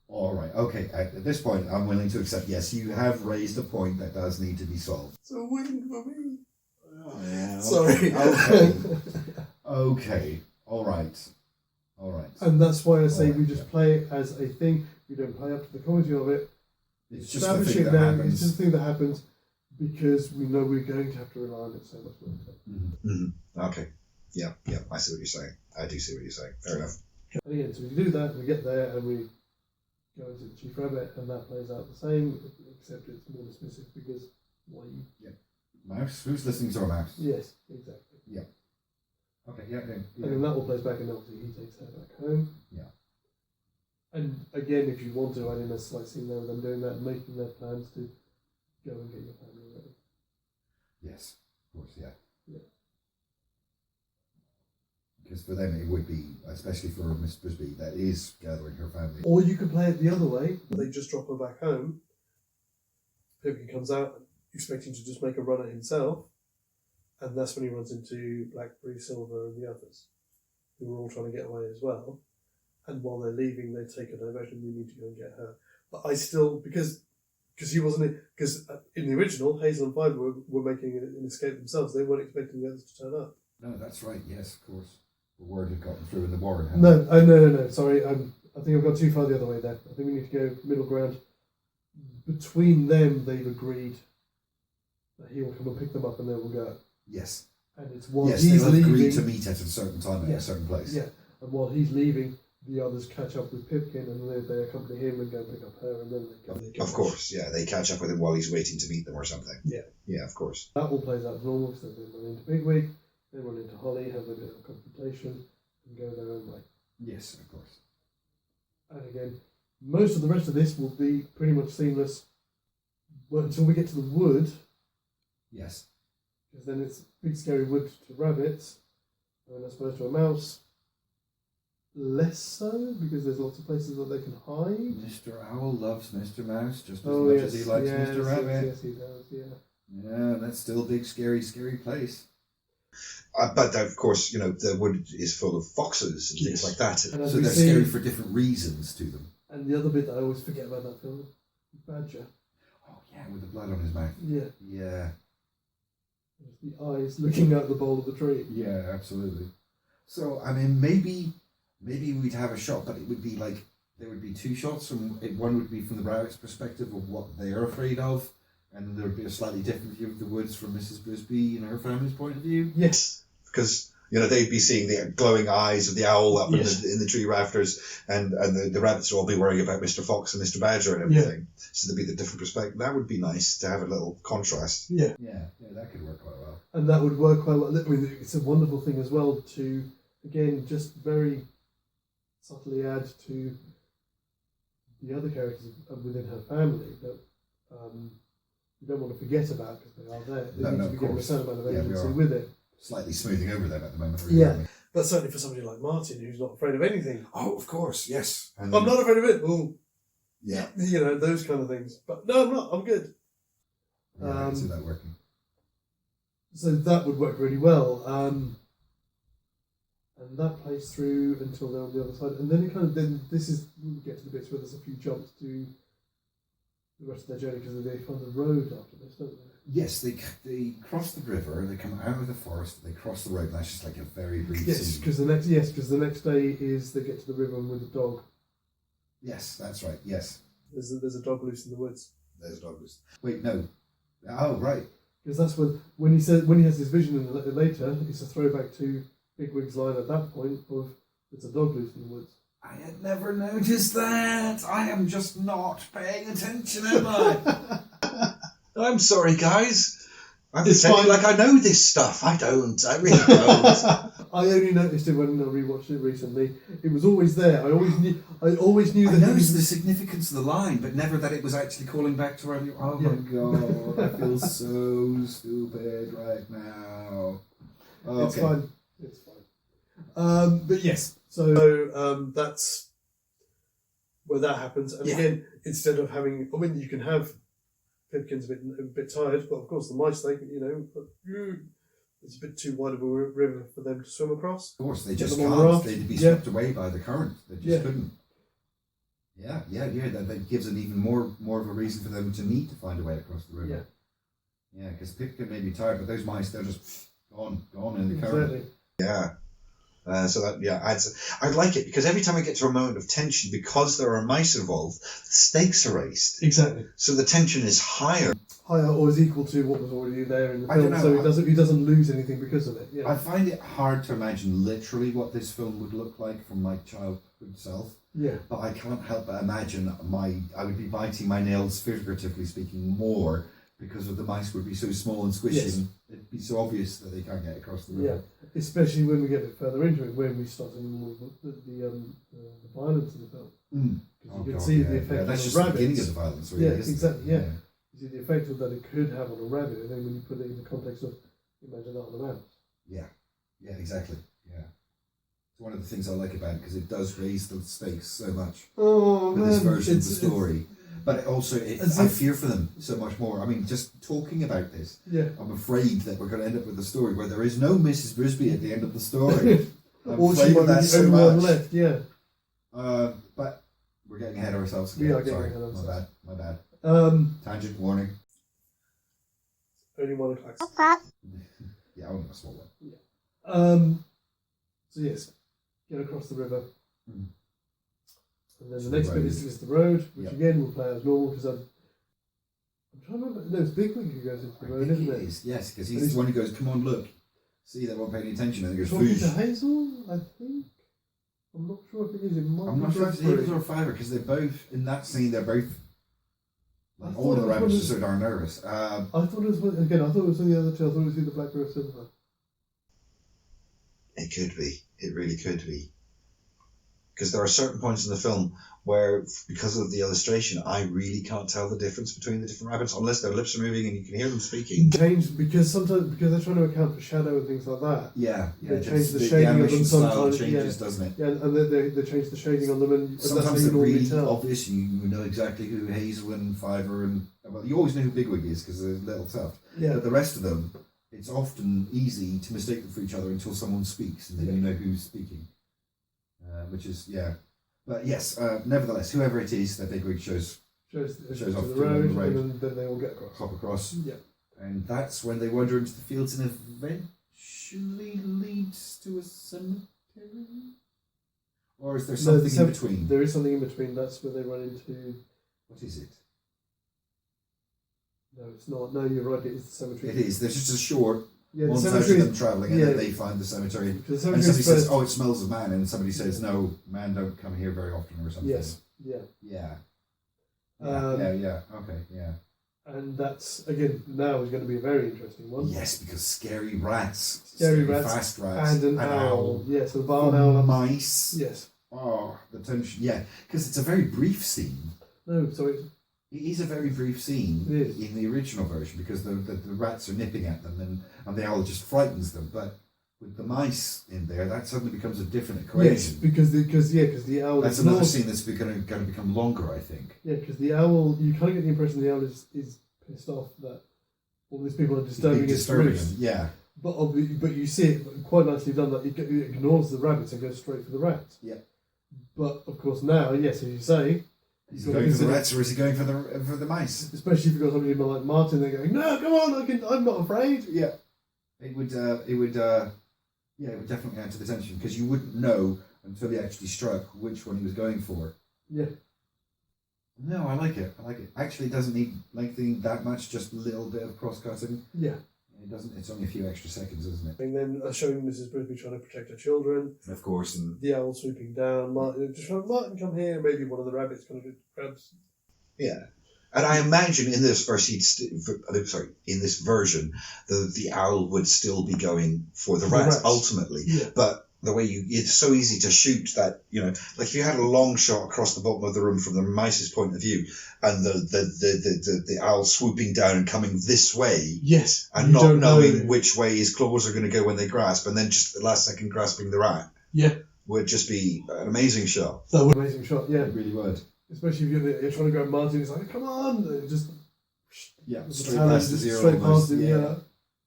Speaker 2: All right, okay. At this point, I'm willing to accept, yes, you have raised a point that does need to be solved.
Speaker 1: It's a win for me.
Speaker 2: Oh, yeah.
Speaker 1: Sorry.
Speaker 2: Okay. Okay. All right.
Speaker 1: And that's why I say we just play it as a thing. We don't play up to the comedy of it.
Speaker 2: It's just the thing that happens.
Speaker 1: It's just the thing that happens because we know we're going to have to rely on it so much more.
Speaker 3: Mm-hmm. Mm-hmm. Okay. Yeah. I see what you're saying. I do see what you're saying. Fair enough.
Speaker 1: And again, so we do that, we get there, and we go into the Chief Rabbit, and that plays out the same, except it's more dismissive because why you...
Speaker 2: Yeah. Mouse? Who's listening to a mouse?
Speaker 1: Yes, exactly.
Speaker 2: Yeah. Okay, yeah.
Speaker 1: And then that all plays back, and obviously he takes her back home.
Speaker 2: Yeah.
Speaker 1: And again, if you want to add in a slight scene there with them doing that and making their plans to go and get your family ready.
Speaker 2: Yes, of course, yeah. Because for them it would be, especially for Miss Brisby, that is gathering her family.
Speaker 1: Or you could play it the other way, they just drop her back home. Pipkin comes out expecting to just make a run at himself, and that's when he runs into Blackberry, Silver, and the others, who are all trying to get away as well. And while they're leaving, they take a diversion. We need to go and get her. But I still, because he wasn't, because in the original, Hazel and Five were making an escape themselves. They weren't expecting the others to turn up.
Speaker 2: No, that's right. Yes, of course. The word had gotten through in the warren.
Speaker 1: No. Sorry, I think I've gone too far the other way there. I think we need to go middle ground. Between them, they've agreed that he will come and pick them up, and they will go.
Speaker 2: Yes.
Speaker 1: And it's while
Speaker 2: he's
Speaker 1: leaving.
Speaker 2: They'll agree to meet at a certain time at a certain place.
Speaker 1: Yeah. And while he's leaving, the others catch up with Pipkin, and they accompany him and go pick up her, and then they go.
Speaker 3: Of course, yeah. They catch up with him while he's waiting to meet them or something. Yeah, of course.
Speaker 1: That all plays out as normal, so they run into Bigwig, they run into Holly, have a bit of a confrontation, and go their own way.
Speaker 2: Yes, of course.
Speaker 1: And again, most of the rest of this will be pretty much seamless until we get to the wood.
Speaker 2: Yes.
Speaker 1: Because then it's big scary wood to rabbits, and I suppose to a mouse, less so, because there's lots of places that they can hide.
Speaker 2: Mr. Owl loves Mr. Mouse just as much as he likes Mr. Rabbit.
Speaker 1: Yes, he does, yeah.
Speaker 2: Yeah, that's still a big, scary place.
Speaker 3: But of course, the wood is full of foxes and things like that.
Speaker 1: So
Speaker 2: they're scary for different reasons to them.
Speaker 1: And the other bit that I always forget about that film, Badger.
Speaker 2: Oh yeah, with the blood on his mouth.
Speaker 1: Yeah.
Speaker 2: Yeah.
Speaker 1: The eyes looking out the bowl of the tree.
Speaker 2: Yeah, absolutely. So, I mean, maybe we'd have a shot, but it would be like, there would be two shots. One would be from the rabbit's perspective of what they're afraid of, and then there would be a slightly different view of the woods from Mrs. Brisby and her family's point of view.
Speaker 1: Yes.
Speaker 3: Because, they'd be seeing the glowing eyes of the owl up in the tree rafters, and the rabbits will all be worrying about Mr. Fox and Mr. Badger and everything. Yeah. So there'd be the different perspective. That would be nice to have a little contrast.
Speaker 1: Yeah,
Speaker 2: that could work quite well.
Speaker 1: And that would work quite well. I mean, it's a wonderful thing as well to, again, just very subtly add to the other characters within her family that you don't want to forget about because they are there. They need to be given a certain amount of agency with it.
Speaker 2: Slightly smoothing over them at the moment.
Speaker 1: Really. But certainly for somebody like Martin, who's not afraid of anything.
Speaker 2: Oh, of course, yes.
Speaker 1: I'm not afraid of it. Oh,
Speaker 2: yeah.
Speaker 1: Those kind of things. But no, I'm not. I'm good.
Speaker 2: Yeah, I can see that working.
Speaker 1: So that would work really well. And that plays through until they're on the other side. And then we get to the bits where there's a few jumps to the rest of their journey because they find the road after this, don't they?
Speaker 2: Yes, they cross the river. They come out of the forest. They cross the road. And that's just like a very brief
Speaker 1: Yes,
Speaker 2: scene.
Speaker 1: because the next day is they get to the river with a dog.
Speaker 2: Yes, that's right. Yes,
Speaker 1: There's a dog loose in the woods.
Speaker 2: there's a dog loose. Wait, no. Oh, right.
Speaker 1: Because that's when he has this vision later, it's a throwback to Bigwig's line at that point of "There's a dog loose in the woods."
Speaker 2: I had never noticed that. I am just not paying attention, am I?
Speaker 3: I'm sorry, guys. I'm
Speaker 1: It's
Speaker 3: pretending
Speaker 1: fine.
Speaker 3: like I know this stuff. I don't. I really don't.
Speaker 1: I only noticed it when I rewatched it recently. It was always there. I always knew
Speaker 2: I
Speaker 1: that he
Speaker 2: noticed
Speaker 1: was
Speaker 2: the significance of the line, but never that it was actually calling back to her. Oh
Speaker 1: Yeah.
Speaker 2: my god, I feel so stupid right now. Okay.
Speaker 1: It's fine. It's fine. But yes, so that's where that happens. And
Speaker 2: Yeah.
Speaker 1: again, instead of having, you can have Pipkin's a bit tired, but of course the mice, it's a bit too wide of a river for them to swim across.
Speaker 2: Of course, they
Speaker 1: Get
Speaker 2: just
Speaker 1: them on the
Speaker 2: can't.
Speaker 1: raft.
Speaker 2: They'd be
Speaker 1: Yeah.
Speaker 2: swept away by the current. They just
Speaker 1: Yeah.
Speaker 2: couldn't. Yeah. That gives it even more of a reason for them to need to find a way across the river. Yeah, because Pipkin may be tired, but those mice, they're just gone in the current.
Speaker 1: Exactly.
Speaker 3: Yeah. So that I like it because every time I get to a moment of tension, because there are mice involved, the stakes are raised.
Speaker 1: Exactly.
Speaker 3: So the tension is higher.
Speaker 1: Higher or is equal to what was already there in the
Speaker 2: I don't
Speaker 1: film,
Speaker 2: know.
Speaker 1: so he doesn't lose anything because of it. Yeah.
Speaker 2: I find it hard to imagine literally what this film would look like from my childhood self.
Speaker 1: Yeah.
Speaker 2: But I can't help but imagine I would be biting my nails, figuratively speaking, more because of the mice would be so small and squishy.
Speaker 1: Yes.
Speaker 2: And it'd be so obvious that they can't get across the
Speaker 1: Yeah.
Speaker 2: river.
Speaker 1: Especially when we get a bit further into it, when we start seeing more of the violence in the film.
Speaker 2: Mm.
Speaker 1: Because you can see the effect
Speaker 2: that's
Speaker 1: on
Speaker 2: just
Speaker 1: the
Speaker 2: the beginning
Speaker 1: rabbits.
Speaker 2: of the violence, really,
Speaker 1: Yeah,
Speaker 2: isn't
Speaker 1: exactly,
Speaker 2: it?
Speaker 1: yeah. You see the effect of that it could have on a rabbit, and then when you put it in the context of imagine that on a mouse.
Speaker 2: Yeah, exactly. Yeah. It's one of the things I like about it because it does raise the stakes so much
Speaker 1: Oh
Speaker 2: for
Speaker 1: man,
Speaker 2: this version of the story. But it also,
Speaker 1: As
Speaker 2: I
Speaker 1: if-
Speaker 2: fear for them so much more. I mean, just talking about this,
Speaker 1: Yeah.
Speaker 2: I'm afraid that we're going to end up with a story where there is no Mrs. Brisby at the end of the story. I'm
Speaker 1: Or she
Speaker 2: afraid
Speaker 1: might
Speaker 2: of
Speaker 1: be
Speaker 2: that
Speaker 1: the
Speaker 2: so
Speaker 1: only one
Speaker 2: much.
Speaker 1: left. Yeah.
Speaker 2: But we're getting ahead of ourselves.
Speaker 1: We
Speaker 2: again.
Speaker 1: are getting
Speaker 2: Sorry,
Speaker 1: ahead of ourselves.
Speaker 2: My bad. Tangent warning.
Speaker 1: Only one o'clock.
Speaker 2: Yeah, only a small one.
Speaker 1: So yes, get across the river.
Speaker 2: Mm.
Speaker 1: And then
Speaker 2: So
Speaker 1: the next
Speaker 2: the
Speaker 1: bit
Speaker 2: road.
Speaker 1: is the road, which
Speaker 2: Yep.
Speaker 1: again will play as normal because I'm trying to remember. No, it's Bigwig who goes into the
Speaker 2: I
Speaker 1: road,
Speaker 2: think
Speaker 1: isn't
Speaker 2: it
Speaker 1: it?
Speaker 2: is, yes, because
Speaker 1: And
Speaker 2: he's
Speaker 1: he's-
Speaker 2: the one who goes, come on, look. See, they won't pay any attention. And he goes,
Speaker 1: Talking to
Speaker 2: "Foosh."
Speaker 1: Hazel, I think. I'm not sure if it is. It might
Speaker 2: I'm
Speaker 1: be
Speaker 2: not sure if it's
Speaker 1: Brisby.
Speaker 2: Hazel or Fiver because they're both, in that scene, they're both,
Speaker 1: I
Speaker 2: like,
Speaker 1: thought
Speaker 2: all of
Speaker 1: it
Speaker 2: the
Speaker 1: was
Speaker 2: rabbits
Speaker 1: one
Speaker 2: are so darn nervous.
Speaker 1: I thought it was again. I thought it was the other two. I thought it was either Blackbird or Silver.
Speaker 3: It could be. It really could be. Because there are certain points in the film where, because of the illustration, I really can't tell the difference between the different rabbits unless their lips are moving and you can hear them speaking.
Speaker 1: Changed because they're trying to account for shadow and things like that.
Speaker 2: Yeah.
Speaker 1: They
Speaker 2: just
Speaker 1: change the shading of them
Speaker 2: animation style
Speaker 1: sometimes,
Speaker 2: changes, doesn't it?
Speaker 1: Yeah, and they change the shading on them, and that's how
Speaker 2: Sometimes
Speaker 1: you
Speaker 2: they're
Speaker 1: normally
Speaker 2: really
Speaker 1: tell.
Speaker 2: obvious. You know exactly who Hazel and Fiver and... Well, you always know who Bigwig is because they're little tough.
Speaker 1: Yeah,
Speaker 2: But the rest of them, it's often easy to mistake them for each other until someone speaks and then you know who's speaking. Which is, yeah. But yes, nevertheless, whoever it is that Bigwig shows
Speaker 1: shows
Speaker 2: shows
Speaker 1: to
Speaker 2: off
Speaker 1: the
Speaker 2: to
Speaker 1: road,
Speaker 2: the road.
Speaker 1: and then they all get across.
Speaker 2: hop across.
Speaker 1: Yeah,
Speaker 2: And that's when they wander into the fields and eventually leads to a cemetery? Or is there
Speaker 1: No,
Speaker 2: something in between?
Speaker 1: there is something in between. That's where they run into.
Speaker 2: What is it?
Speaker 1: No, it's not. No, you're right. It is the cemetery.
Speaker 2: It is. There's just a short
Speaker 1: Yeah, the
Speaker 2: montage of
Speaker 1: cemetery.
Speaker 2: them travelling and
Speaker 1: yeah.
Speaker 2: then they find the cemetery.
Speaker 1: Because the
Speaker 2: And
Speaker 1: cemetery
Speaker 2: somebody
Speaker 1: is
Speaker 2: says,
Speaker 1: first.
Speaker 2: oh, it smells of man. And somebody says, no, man don't come here very often or something.
Speaker 1: Yes. Yeah.
Speaker 2: Yeah.
Speaker 1: Um,
Speaker 2: Yeah. Okay, yeah.
Speaker 1: And that's again now is going to be a very interesting one.
Speaker 2: Yes, because scary rats.
Speaker 1: Scary rats
Speaker 2: fast rats.
Speaker 1: And an owl. Yes, a barn owl.
Speaker 2: Mice.
Speaker 1: Yes.
Speaker 2: Oh, the tension. Yeah, because it's a very brief scene.
Speaker 1: No, so it's
Speaker 2: It is a very brief scene
Speaker 1: It is.
Speaker 2: in the original version because the rats are nipping at them and the owl just frightens them. But with the mice in there, that suddenly becomes a different
Speaker 1: yes,
Speaker 2: equation.
Speaker 1: because the owl.
Speaker 2: That's another scene that's going to become longer, I think.
Speaker 1: Yeah, because the owl. You kind of get the impression the owl is pissed off that all these people are disturbing its roost.
Speaker 2: him. Yeah,
Speaker 1: But you see it quite nicely done. That it ignores the rabbits and goes straight for the rats.
Speaker 2: Yeah.
Speaker 1: But of course now, yes, as you say,
Speaker 2: Is he going for the rats or is he going for the mice?
Speaker 1: Especially if you've got somebody like Martin, they're going, no, come on, I'm not afraid.
Speaker 2: Yeah. It would definitely add to the tension because you wouldn't know until he actually struck which one he was going for.
Speaker 1: Yeah.
Speaker 2: No, I like it. Actually, it doesn't need lengthening that much, just a little bit of cross-cutting.
Speaker 1: Yeah.
Speaker 2: It doesn't. It's only a few extra seconds, isn't it?
Speaker 1: And then showing Mrs. Brisby trying to protect her children.
Speaker 2: Of course. And
Speaker 1: the owl swooping down. Martin, come here. Maybe one of the rabbits kind of grabs.
Speaker 3: Yeah. And I imagine in this verse, in this version, the owl would still be going for the rats ultimately. Yeah. But the way it's so easy to shoot that, like if you had a long shot across the bottom of the room from the mice's point of view, and the owl swooping down and coming this way,
Speaker 1: yes,
Speaker 3: and not knowing which way his claws are going to go when they grasp, and then just at the last second grasping the rat, would just be an amazing shot.
Speaker 1: That would be an amazing shot, yeah,
Speaker 2: it really would.
Speaker 1: Especially if you're trying to grab Martin, he's like, "Come on!" Just
Speaker 2: straight past his ear, straight past him,
Speaker 1: yeah.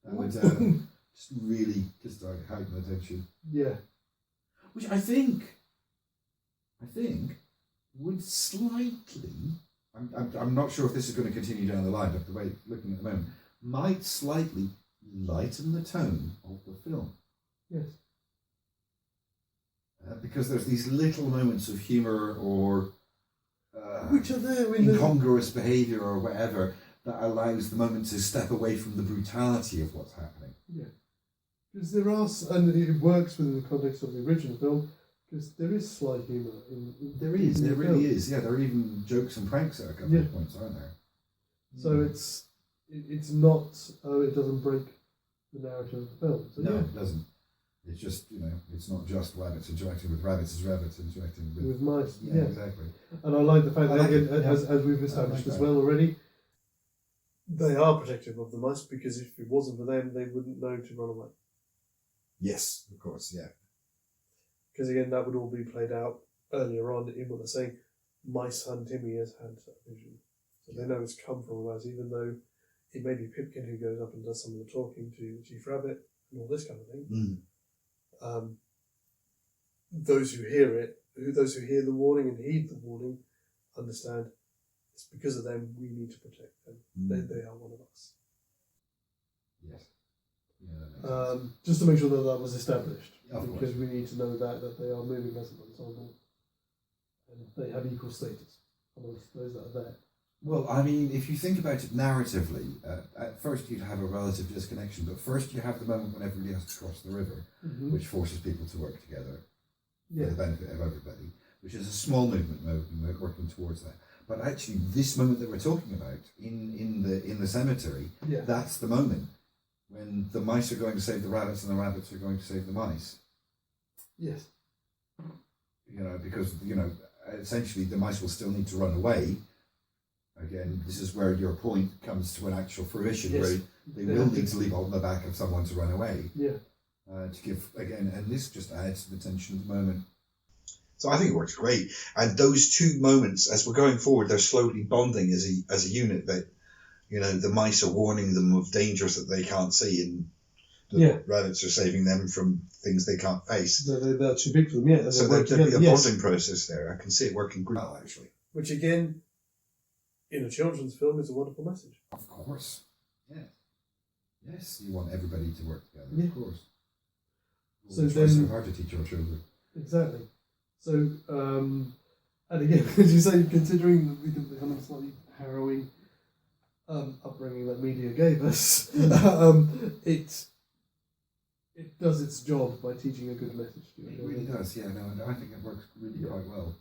Speaker 2: That would just really heighten the tension.
Speaker 1: Yeah.
Speaker 2: Which I think would slightly. I'm not sure if this is going to continue down the line, but the way it's looking at the moment might slightly lighten the tone of the film.
Speaker 1: Yes.
Speaker 2: Because there's these little moments of humour or
Speaker 1: which are there
Speaker 2: incongruous behaviour or whatever that allows the moment to step away from the brutality of what's happening.
Speaker 1: Yeah. Because there are, and it works within the context of the original film, because there is slight humour
Speaker 2: there really is. Yeah, there are even jokes and pranks at a couple of points, aren't there?
Speaker 1: So it's not, it doesn't break the narrative of the film. So
Speaker 2: no, it doesn't. It's just, it's not just rabbits interacting with rabbits, it's rabbits interacting
Speaker 1: with mice.
Speaker 2: Yeah, exactly.
Speaker 1: And I like the fact that, as we've established as well already, they are protective of the mice, because if it wasn't for them, they wouldn't know to run away.
Speaker 2: Yes, of course, yeah.
Speaker 1: Because again, that would all be played out earlier on in what they're saying. Mice hunt him, he has had that vision. So they know it's come from a mouse, even though it may be Pipkin who goes up and does some of the talking to Chief Rabbit and all this kind of thing. Those who hear the warning and heed the warning, understand it's because of them we need to protect them. They are one of us.
Speaker 2: Yes. Yeah,
Speaker 1: just to make sure that was established, because
Speaker 2: course.
Speaker 1: we need to know that they are moving as an ensemble and they have equal status amongst those that are there.
Speaker 2: Well, I mean, if you think about it narratively, at first you'd have a relative disconnection, but first you have the moment when everybody has to cross the river, which forces people to work together for the benefit of everybody, which is a small movement working towards that. But actually, this moment that we're talking about in the cemetery, that's the moment when the mice are going to save the rabbits and the rabbits are going to save the mice.
Speaker 1: Yes.
Speaker 2: Because essentially the mice will still need to run away. Again, this is where your point comes to an actual fruition, where they will need to leave on the back of someone to run away.
Speaker 1: Yeah.
Speaker 2: To give, again, and this just adds to the tension of the moment.
Speaker 3: So I think it works great. And those two moments, as we're going forward, they're slowly bonding as a unit, that, the mice are warning them of dangers that they can't see, and the rabbits are saving them from things they can't face.
Speaker 1: They're too big for them,
Speaker 3: So there'd be a bonding process there. I can see it working really well, actually.
Speaker 1: Which again, in a children's film, is a wonderful message.
Speaker 2: Of course. Yeah. Yes, you want everybody to work together, of course.
Speaker 3: So
Speaker 2: it's so hard to teach our children.
Speaker 1: Exactly. So, and again, as you say, considering the kind of slightly harrowing upbringing that media gave us, it does its job by teaching a good message to your children.
Speaker 2: It really does, yeah. No, I think it works really quite well.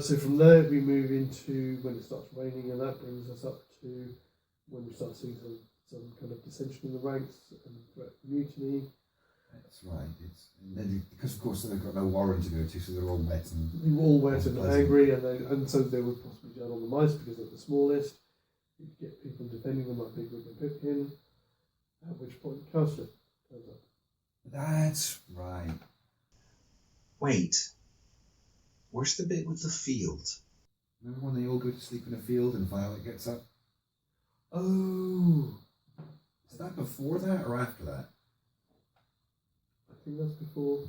Speaker 1: So from there we move into when it starts raining, and that brings us up to when we start seeing some kind of dissension in the ranks and threat of mutiny.
Speaker 2: That's right. Because of course they've got no warren to go to, so they're all wet and
Speaker 1: angry, and so they would possibly turn on the mice because they're the smallest. You'd get people defending them like Big Wig and Pipkin. At which point Cowslip turns up.
Speaker 2: That's right.
Speaker 3: Wait. Where's the bit with the field?
Speaker 2: Remember when they all go to sleep in a field and Violet gets up?
Speaker 1: Oh.
Speaker 2: Is that before that or after that?
Speaker 1: I think that's before.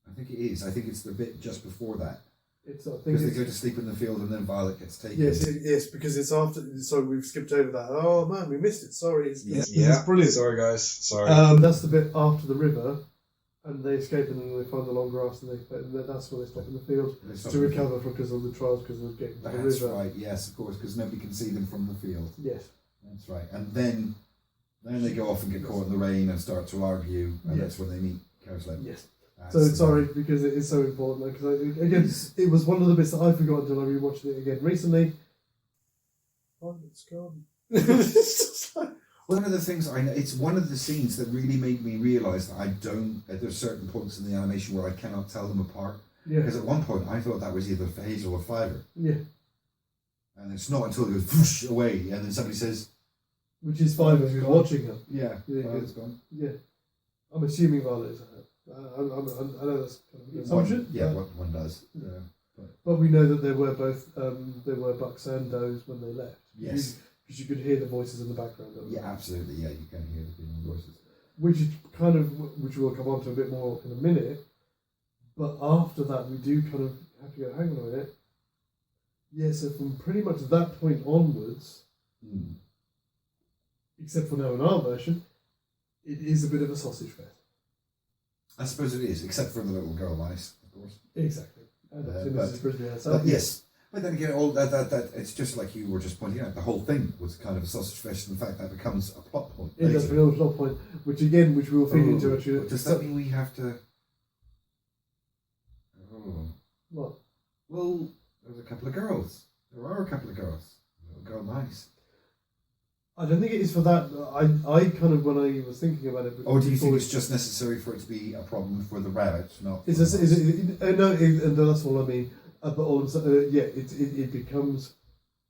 Speaker 2: I think it is. I think it's the bit just before that. Because they go to sleep in the field and then Violet gets taken.
Speaker 1: Yes, because it's after. So we've skipped over that. Oh man, we missed it. Sorry. It's brilliant.
Speaker 3: Sorry, guys. Sorry.
Speaker 1: That's the bit after the river, and they escape and then they find the long grass, and that's where they stop in the field to recover because of the trials because of getting to the river.
Speaker 2: That's right. Yes, of course, because nobody can see them from the field.
Speaker 1: Yes.
Speaker 2: That's right. And then they go off and get caught in the rain and start to argue, and that's when they meet Cowslip.
Speaker 1: Yes. So sorry, because it is so important. Because again, it was one of the bits that I forgot until I rewatched it again recently. It's gone.
Speaker 2: One of the things I know, it's one of the scenes that really made me realise that there's certain points in the animation where I cannot tell them apart.
Speaker 1: Yeah.
Speaker 2: Because at one point I thought that was either Hazel or Fiverr.
Speaker 1: Yeah. And
Speaker 2: it's not until it goes whoosh away and then somebody says...
Speaker 1: Which is Fiverr who's watching her.
Speaker 2: Yeah, Violet's gone.
Speaker 1: Yeah. I'm assuming Violet is her. I know that's kind of an assumption.
Speaker 2: One does. Yeah.
Speaker 1: But we know that there were bucks and does when they left.
Speaker 2: Yes.
Speaker 1: Because you could hear the voices in the background.
Speaker 2: Yeah, absolutely. Yeah, you can hear the female voices.
Speaker 1: Which we'll come on to a bit more in a minute. But after that, we do kind of have to go, hang on a minute. Yeah, so from pretty much that point onwards, except for now in our version, it is a bit of a sausage fest.
Speaker 2: I suppose it is, except for the little girl mice, of course.
Speaker 1: Exactly. And Mrs. Brisby herself.
Speaker 2: Yes. But then again, all that it's just like you were just pointing out, the whole thing was kind of a sausage fest. In fact, that becomes a plot point.
Speaker 1: It does become a plot point, which we will feed into actually.
Speaker 2: Does that mean we have to...
Speaker 1: What?
Speaker 2: Well, there's a couple of girls. There are a couple of girls. Little girl mice.
Speaker 1: I don't think it is for that. I kind of, when I was thinking about it...
Speaker 2: Or do you think it's just necessary for it to be a problem for the rabbit, not...
Speaker 1: No, that's all I mean. But also, it becomes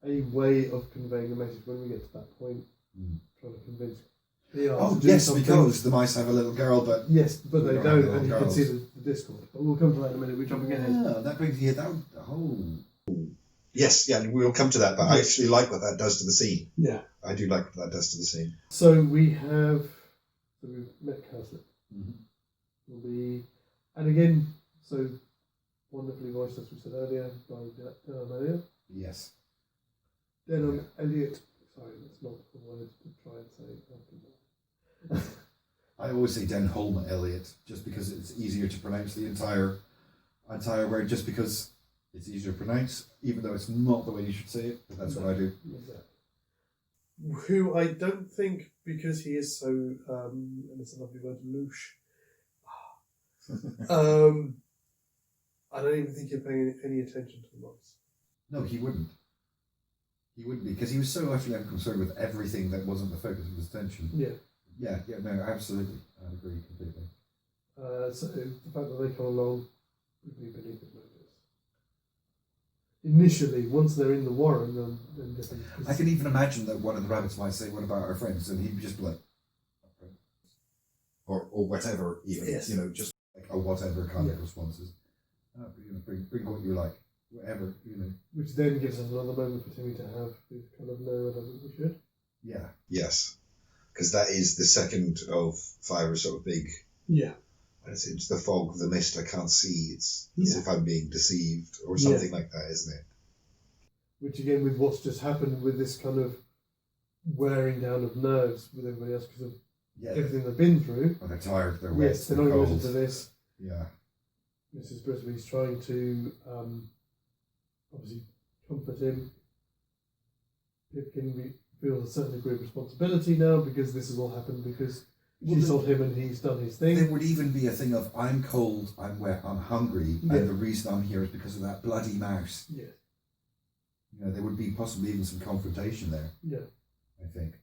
Speaker 1: a way of conveying the message when we get to that point, trying to convince
Speaker 2: to do something. Because the mice have a little girl, but...
Speaker 1: Yes, but they don't, and you can see the discord. But we'll come to that in a minute. We're jumping ahead.
Speaker 2: Yeah, that brings you that whole...
Speaker 3: Yes, we'll come to that, but I actually like what that does to the scene.
Speaker 1: Yeah.
Speaker 3: I do like what that does to the scene.
Speaker 1: So we've met Cowslip. And again, so wonderfully voiced, as we said earlier, by Denham Elliott.
Speaker 2: Yes.
Speaker 1: Denham Elliott. Sorry, that's not the word to try and say.
Speaker 2: I always say Denholm Elliott, just because it's easier to pronounce the entire word, just because it's easier to pronounce, even though it's not the way you should say it, but that's what I do.
Speaker 1: Exactly. Who I don't think, because he is so, and it's a lovely word, louche, I don't even think you're paying any attention to the mice.
Speaker 2: No, he wouldn't. He wouldn't be, because he was so utterly unconcerned with everything that wasn't the focus of his attention.
Speaker 1: Yeah.
Speaker 2: Yeah, no, absolutely. I agree completely.
Speaker 1: So the fact that they come along would be beneath it. Initially, once they're in the warren, then different.
Speaker 2: I can even imagine that one of the rabbits might say, "What about our friends?" and he'd just be like,
Speaker 3: or whatever, even just
Speaker 2: like a whatever kind of responses. Bring what you like, whatever,
Speaker 1: Which then gives us another moment for Timmy to have to kind of know that we should.
Speaker 2: Yeah.
Speaker 3: Yes, because that is the second of Fiverr's sort of big.
Speaker 1: Yeah.
Speaker 3: It's the fog, the mist, I can't see. It's as if I'm being deceived or something like that, isn't it?
Speaker 1: Which again, with what's just happened with this kind of wearing down of nerves with everybody else because of everything they've been through.
Speaker 2: Well, they're tired, they're wet,
Speaker 1: yes, they're not going to listen to this.
Speaker 2: Yeah.
Speaker 1: Mrs. Brisby's trying to obviously comfort him. Pipkin feels a certain degree of responsibility now because this has all happened because she told him and he's done his thing.
Speaker 2: There would even be a thing of, I'm cold, I'm wet, I'm hungry, and the reason I'm here is because of that bloody mouse.
Speaker 1: Yes.
Speaker 2: There would be possibly even some confrontation there.
Speaker 1: Yeah.
Speaker 2: I think.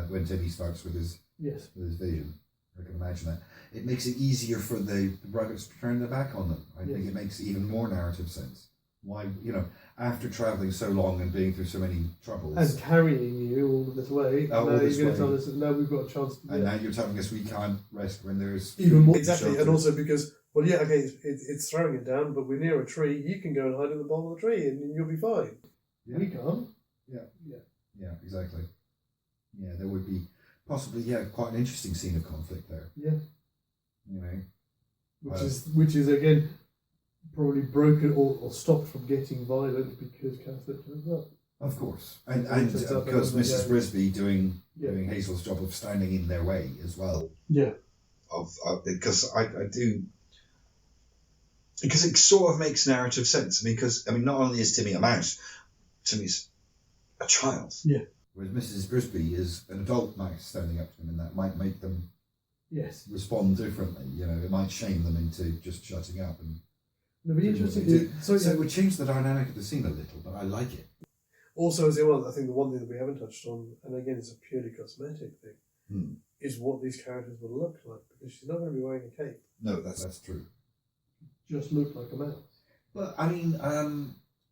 Speaker 2: When Teddy starts with his vision, I can imagine that. It makes it easier for the rabbits to turn their back on them. I think it makes even more narrative sense. Why, after travelling so long and being through so many troubles.
Speaker 1: And carrying you all this way, now you're going to tell us that now we've got a chance to do
Speaker 2: and now you're telling us we can't rest when there's...
Speaker 1: Even more. Exactly, and also because, it's throwing it down, but we're near a tree, you can go and hide in the bottom of the tree and you'll be fine. Yeah. We can't.
Speaker 2: Yeah, exactly. Yeah, there would be possibly, quite an interesting scene of conflict there.
Speaker 1: Yeah. which is again probably broken or stopped from getting violent because Cowslip turns up.
Speaker 2: Of course, and because Mrs. Brisby doing Hazel's job of standing in their way as well.
Speaker 1: Yeah.
Speaker 3: Because I do. Because it sort of makes narrative sense. Because not only is Timmy a mouse, Timmy's a child.
Speaker 1: Yeah.
Speaker 2: Whereas Mrs. Brisby is an adult mouse standing up to him, and that might make them respond differently. It might shame them into just shutting up. And
Speaker 1: it'd be interesting.
Speaker 2: So it would change the dynamic of the scene a little, but I like it.
Speaker 1: Also, as well, I think the one thing that we haven't touched on, and again, it's a purely cosmetic thing, is what these characters will look like, because she's not going to be wearing a cape.
Speaker 2: No, that's true.
Speaker 1: Just look like a mouse.
Speaker 2: But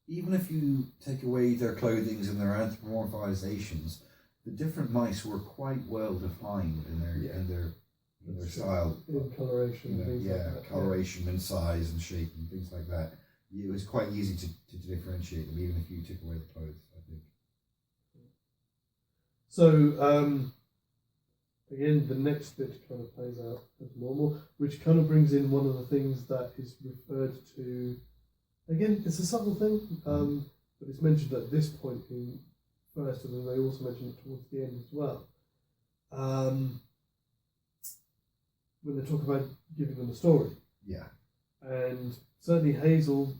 Speaker 2: even if you take away their clothings and their anthropomorphizations, the different mice were quite well defined in their style,
Speaker 1: in coloration,
Speaker 2: coloration and size and shape and things like that. It was quite easy to differentiate them, even if you took away the clothes, I think.
Speaker 1: So, again, the next bit kind of plays out as normal, which kind of brings in one of the things that is referred to. Again, it's a subtle thing, but it's mentioned at this point in first, and then they also mention it towards the end as well. When they talk about giving them a story.
Speaker 2: Yeah.
Speaker 1: And certainly Hazel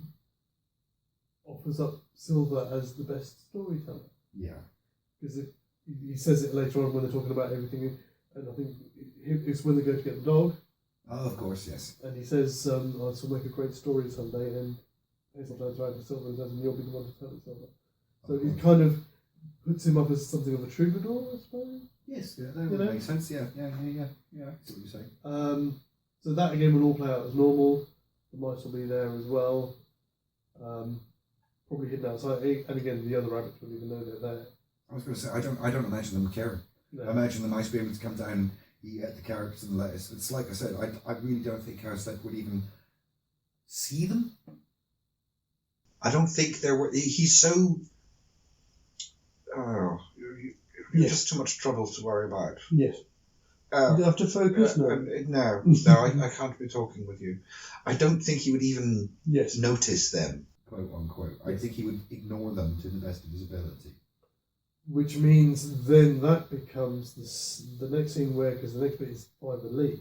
Speaker 1: offers up Silver as the best storyteller.
Speaker 2: Yeah.
Speaker 1: Because he says it later on when they're talking about everything, and I think it's when they go to get the dog.
Speaker 2: Oh, of course, yes.
Speaker 1: And he says, I shall make a great story someday, and Hazel turns around to Silver and says, and you'll be the one to tell it, Silver. So he kind of puts him up as something of a troubadour, I suppose.
Speaker 2: Yes, that would make sense, yeah. I see what you're saying.
Speaker 1: So that again will all play out as normal. The mice will be there as well. Probably hidden outside, and again the other rabbits won't even know they're there.
Speaker 2: I was going to say, I don't imagine them caring. No. I imagine the mice be able to come down and eat at the carrots and lettuce. It's like I said, I really don't think Cowslip would even see them.
Speaker 3: I don't think he's so... You're just too much trouble to worry about.
Speaker 1: Yes. You have to focus now.
Speaker 3: No, I can't be talking with you. I don't think he would even notice them.
Speaker 2: Quote unquote. I think he would ignore them to the best of his ability.
Speaker 1: Which means then that becomes the next scene where, because the next bit is Five Leaves.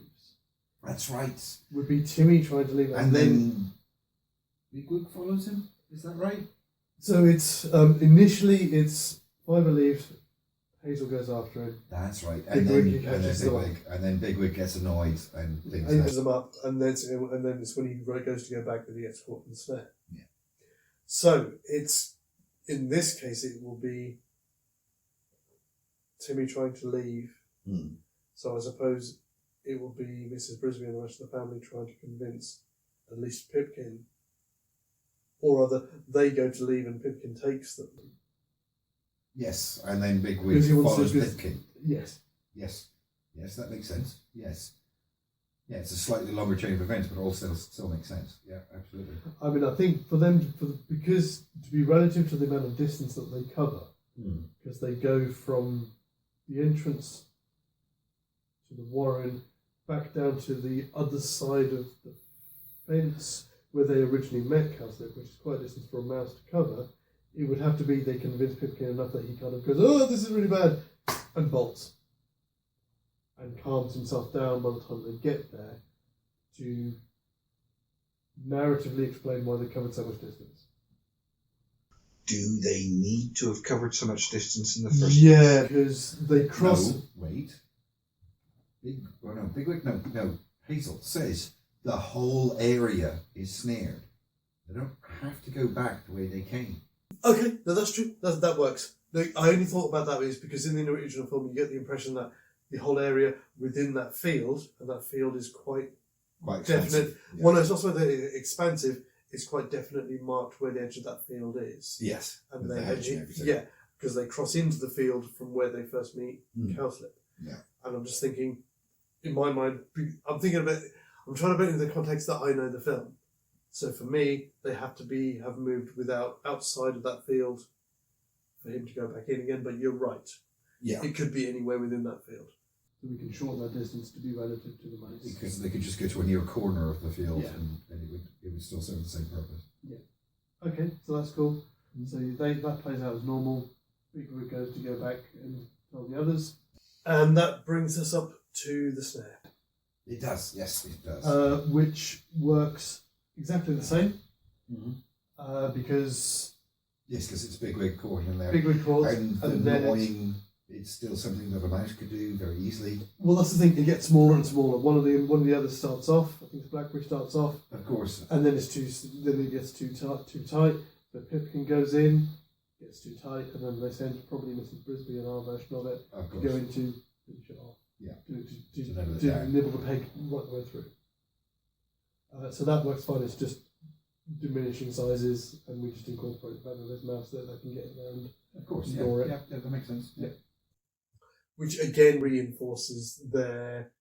Speaker 2: That's right.
Speaker 1: Would be Timmy trying to leave.
Speaker 2: And then Bigwig follows him? Is that right?
Speaker 1: So it's initially it's Five Leaves. Hazel goes after him.
Speaker 2: That's right. And then Bigwig gets annoyed and things.
Speaker 1: He them up, and then it's when he goes to go back that he gets caught in the snare.
Speaker 2: Yeah.
Speaker 1: So it's in this case it will be Timmy trying to leave. So I suppose it will be Mrs. Brisby and the rest of the family trying to convince at least Pipkin, or rather they go to leave and Pipkin takes them.
Speaker 2: Yes, and then Bigwig follows Pipkin.
Speaker 1: Yes,
Speaker 2: that makes sense. Yes. Yeah, it's a slightly longer chain of events, but all still makes sense. Yeah, absolutely. I
Speaker 1: mean, I think for them, because to be relative to the amount of distance that they cover, because they go from the entrance to the warren back down to the other side of the fence where they originally met Cowslip, which is quite a distance for a mouse to cover. It would have to be they convince Pipkin enough that he kind of goes, oh, this is really bad, and bolts. And calms himself down by the time they get there to narratively explain why they covered so much distance.
Speaker 3: Do they need to have covered so much distance in the first place?
Speaker 1: Yeah, because they cross...
Speaker 2: No, wait. Bigwig, no. Hazel says the whole area is snared. They don't have to go back the way they came.
Speaker 1: Okay, no, that's true. That works. I only thought about that is because in the original film you get the impression that the whole area within that field, and that field is quite definite. Yeah. Well, no, it's not so expansive. It's quite definitely marked where the edge of that field is.
Speaker 2: Yes,
Speaker 1: and because they cross into the field from where they first meet Cowslip.
Speaker 2: Yeah, and
Speaker 1: I'm just thinking, in my mind, I'm thinking about. I'm trying to put it in the context that I know the film. So for me, they have to have moved outside of that field for him to go back in again. But you're right.
Speaker 2: Yeah,
Speaker 1: it could be anywhere within that field. So we can shorten that distance to be relative to the mice.
Speaker 2: Because they could just go to a near corner of the field,
Speaker 1: Yeah.
Speaker 2: and it would still serve the same purpose.
Speaker 1: Okay, so that's cool. So that plays out as normal. Bigwig goes to go back and tell the others. And that brings us up to the snare.
Speaker 2: It does, yes, it does.
Speaker 1: Which works exactly the same.
Speaker 2: Mm-hmm.
Speaker 1: Because...
Speaker 2: Yes, because it's Bigwig caught in there.
Speaker 1: Bigwig caught.
Speaker 2: And the gnawing, it's still something that a mouse could do very easily.
Speaker 1: Well, that's the thing. It gets smaller and smaller. One of the others starts off. I think the blackberry starts off.
Speaker 2: Of course.
Speaker 1: And then it gets too tight. The Pipkin goes in, gets too tight, and then they send probably Mrs. Brisby and our version of it to go into finish it off.
Speaker 2: Yeah.
Speaker 1: To nibble the peg right the way through. So that works fine. It's just diminishing sizes, and we just incorporate the fact that there's mouse that they can get in there and ignore it.
Speaker 2: Yeah, that makes sense. Yeah.
Speaker 1: Which again reinforces their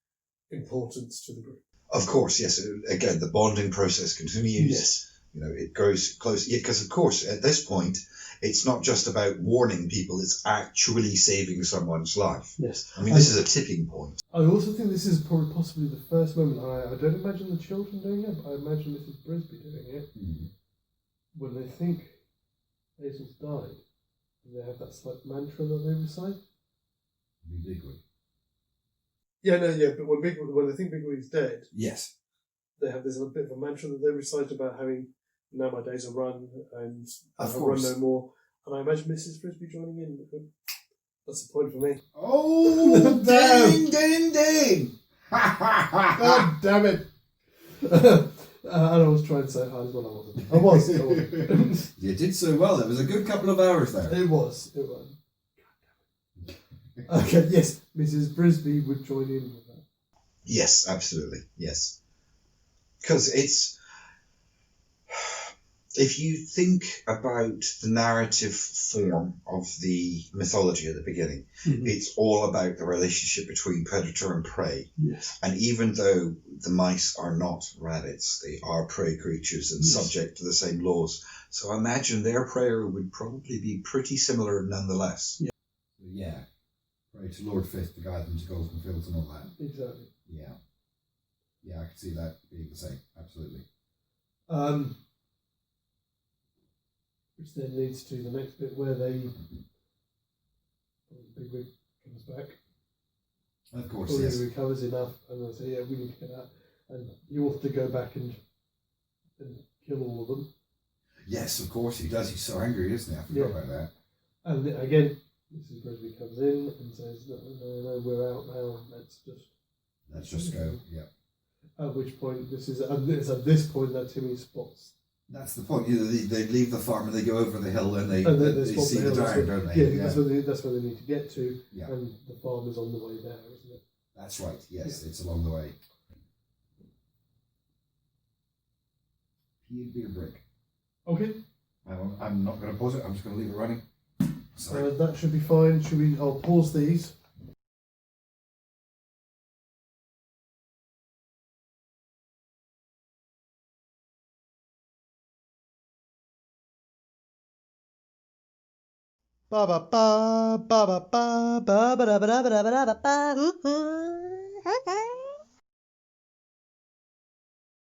Speaker 1: importance to the group.
Speaker 3: Of course, yes. Again, the bonding process continues.
Speaker 1: Yes.
Speaker 3: You know, it grows close. Yeah, because of course, at this point, it's not just about warning people; it's actually saving someone's life.
Speaker 1: Yes.
Speaker 3: I mean, this is a tipping point.
Speaker 1: I also think this is probably possibly the first moment. I don't imagine the children doing it, but I imagine Mrs. Brisby doing it.
Speaker 2: Mm-hmm.
Speaker 1: When they think Hazel's died, they have that slight mantra that they recite.
Speaker 2: Bigwig.
Speaker 1: Yeah, but when they think Bigwig's dead,
Speaker 2: Yes.
Speaker 1: they have this a bit of a mantra that they recite about having, now my days are run and
Speaker 2: Of
Speaker 1: I'll
Speaker 2: course.
Speaker 1: run no more. And I imagine Mrs. Frisbee joining in. That's the point for me.
Speaker 2: Oh, ding, ding, ding!
Speaker 1: God damn it! And I was trying to say hard as well. I wasn't.
Speaker 2: You did so well. It was a good couple of hours there.
Speaker 1: It was. Okay, yes, Mrs. Brisby would join in with that.
Speaker 3: Yes, absolutely. Yes. Because it's... If you think about the narrative form of the mythology at the beginning, it's all about the relationship between predator and prey.
Speaker 1: Yes.
Speaker 3: And even though the mice are not rabbits, they are prey creatures and subject to the same laws. So I imagine their prayer would probably be pretty similar nonetheless.
Speaker 2: Yeah. Right, to Lord Fifth to guide them to Golden Fields and all that.
Speaker 1: Exactly.
Speaker 2: Yeah. Yeah, I could see that being the same. Absolutely.
Speaker 1: Which then leads to the next bit where Bigwig comes back.
Speaker 2: Of course,
Speaker 1: Before
Speaker 2: yes.
Speaker 1: he recovers enough, and they say, we need to get out. And he wants to go back and kill all of them.
Speaker 2: Yes, of course he does. He's so angry, isn't he? I forgot about that.
Speaker 1: And again, Mrs. Brisby comes in and says, no, we're out now. Let's just
Speaker 2: go. Yeah.
Speaker 1: At which point, it's at this point that Timmy spots.
Speaker 2: That's the point. You know, they leave the farm and they go over the hill and they
Speaker 1: spot
Speaker 2: see the town, don't they?
Speaker 1: Yeah, that's where they need to get to.
Speaker 2: Yeah.
Speaker 1: And the farm is on the way there, isn't it?
Speaker 2: That's right. Yes, it's along the way. He'd be a brick.
Speaker 1: Okay.
Speaker 2: I'm not going to pause it. I'm just going to leave it running. Sorry.
Speaker 1: That should be fine. I'll pause these. Ba ba ba ba ba ba ba ba ba ba ba ba ba ba.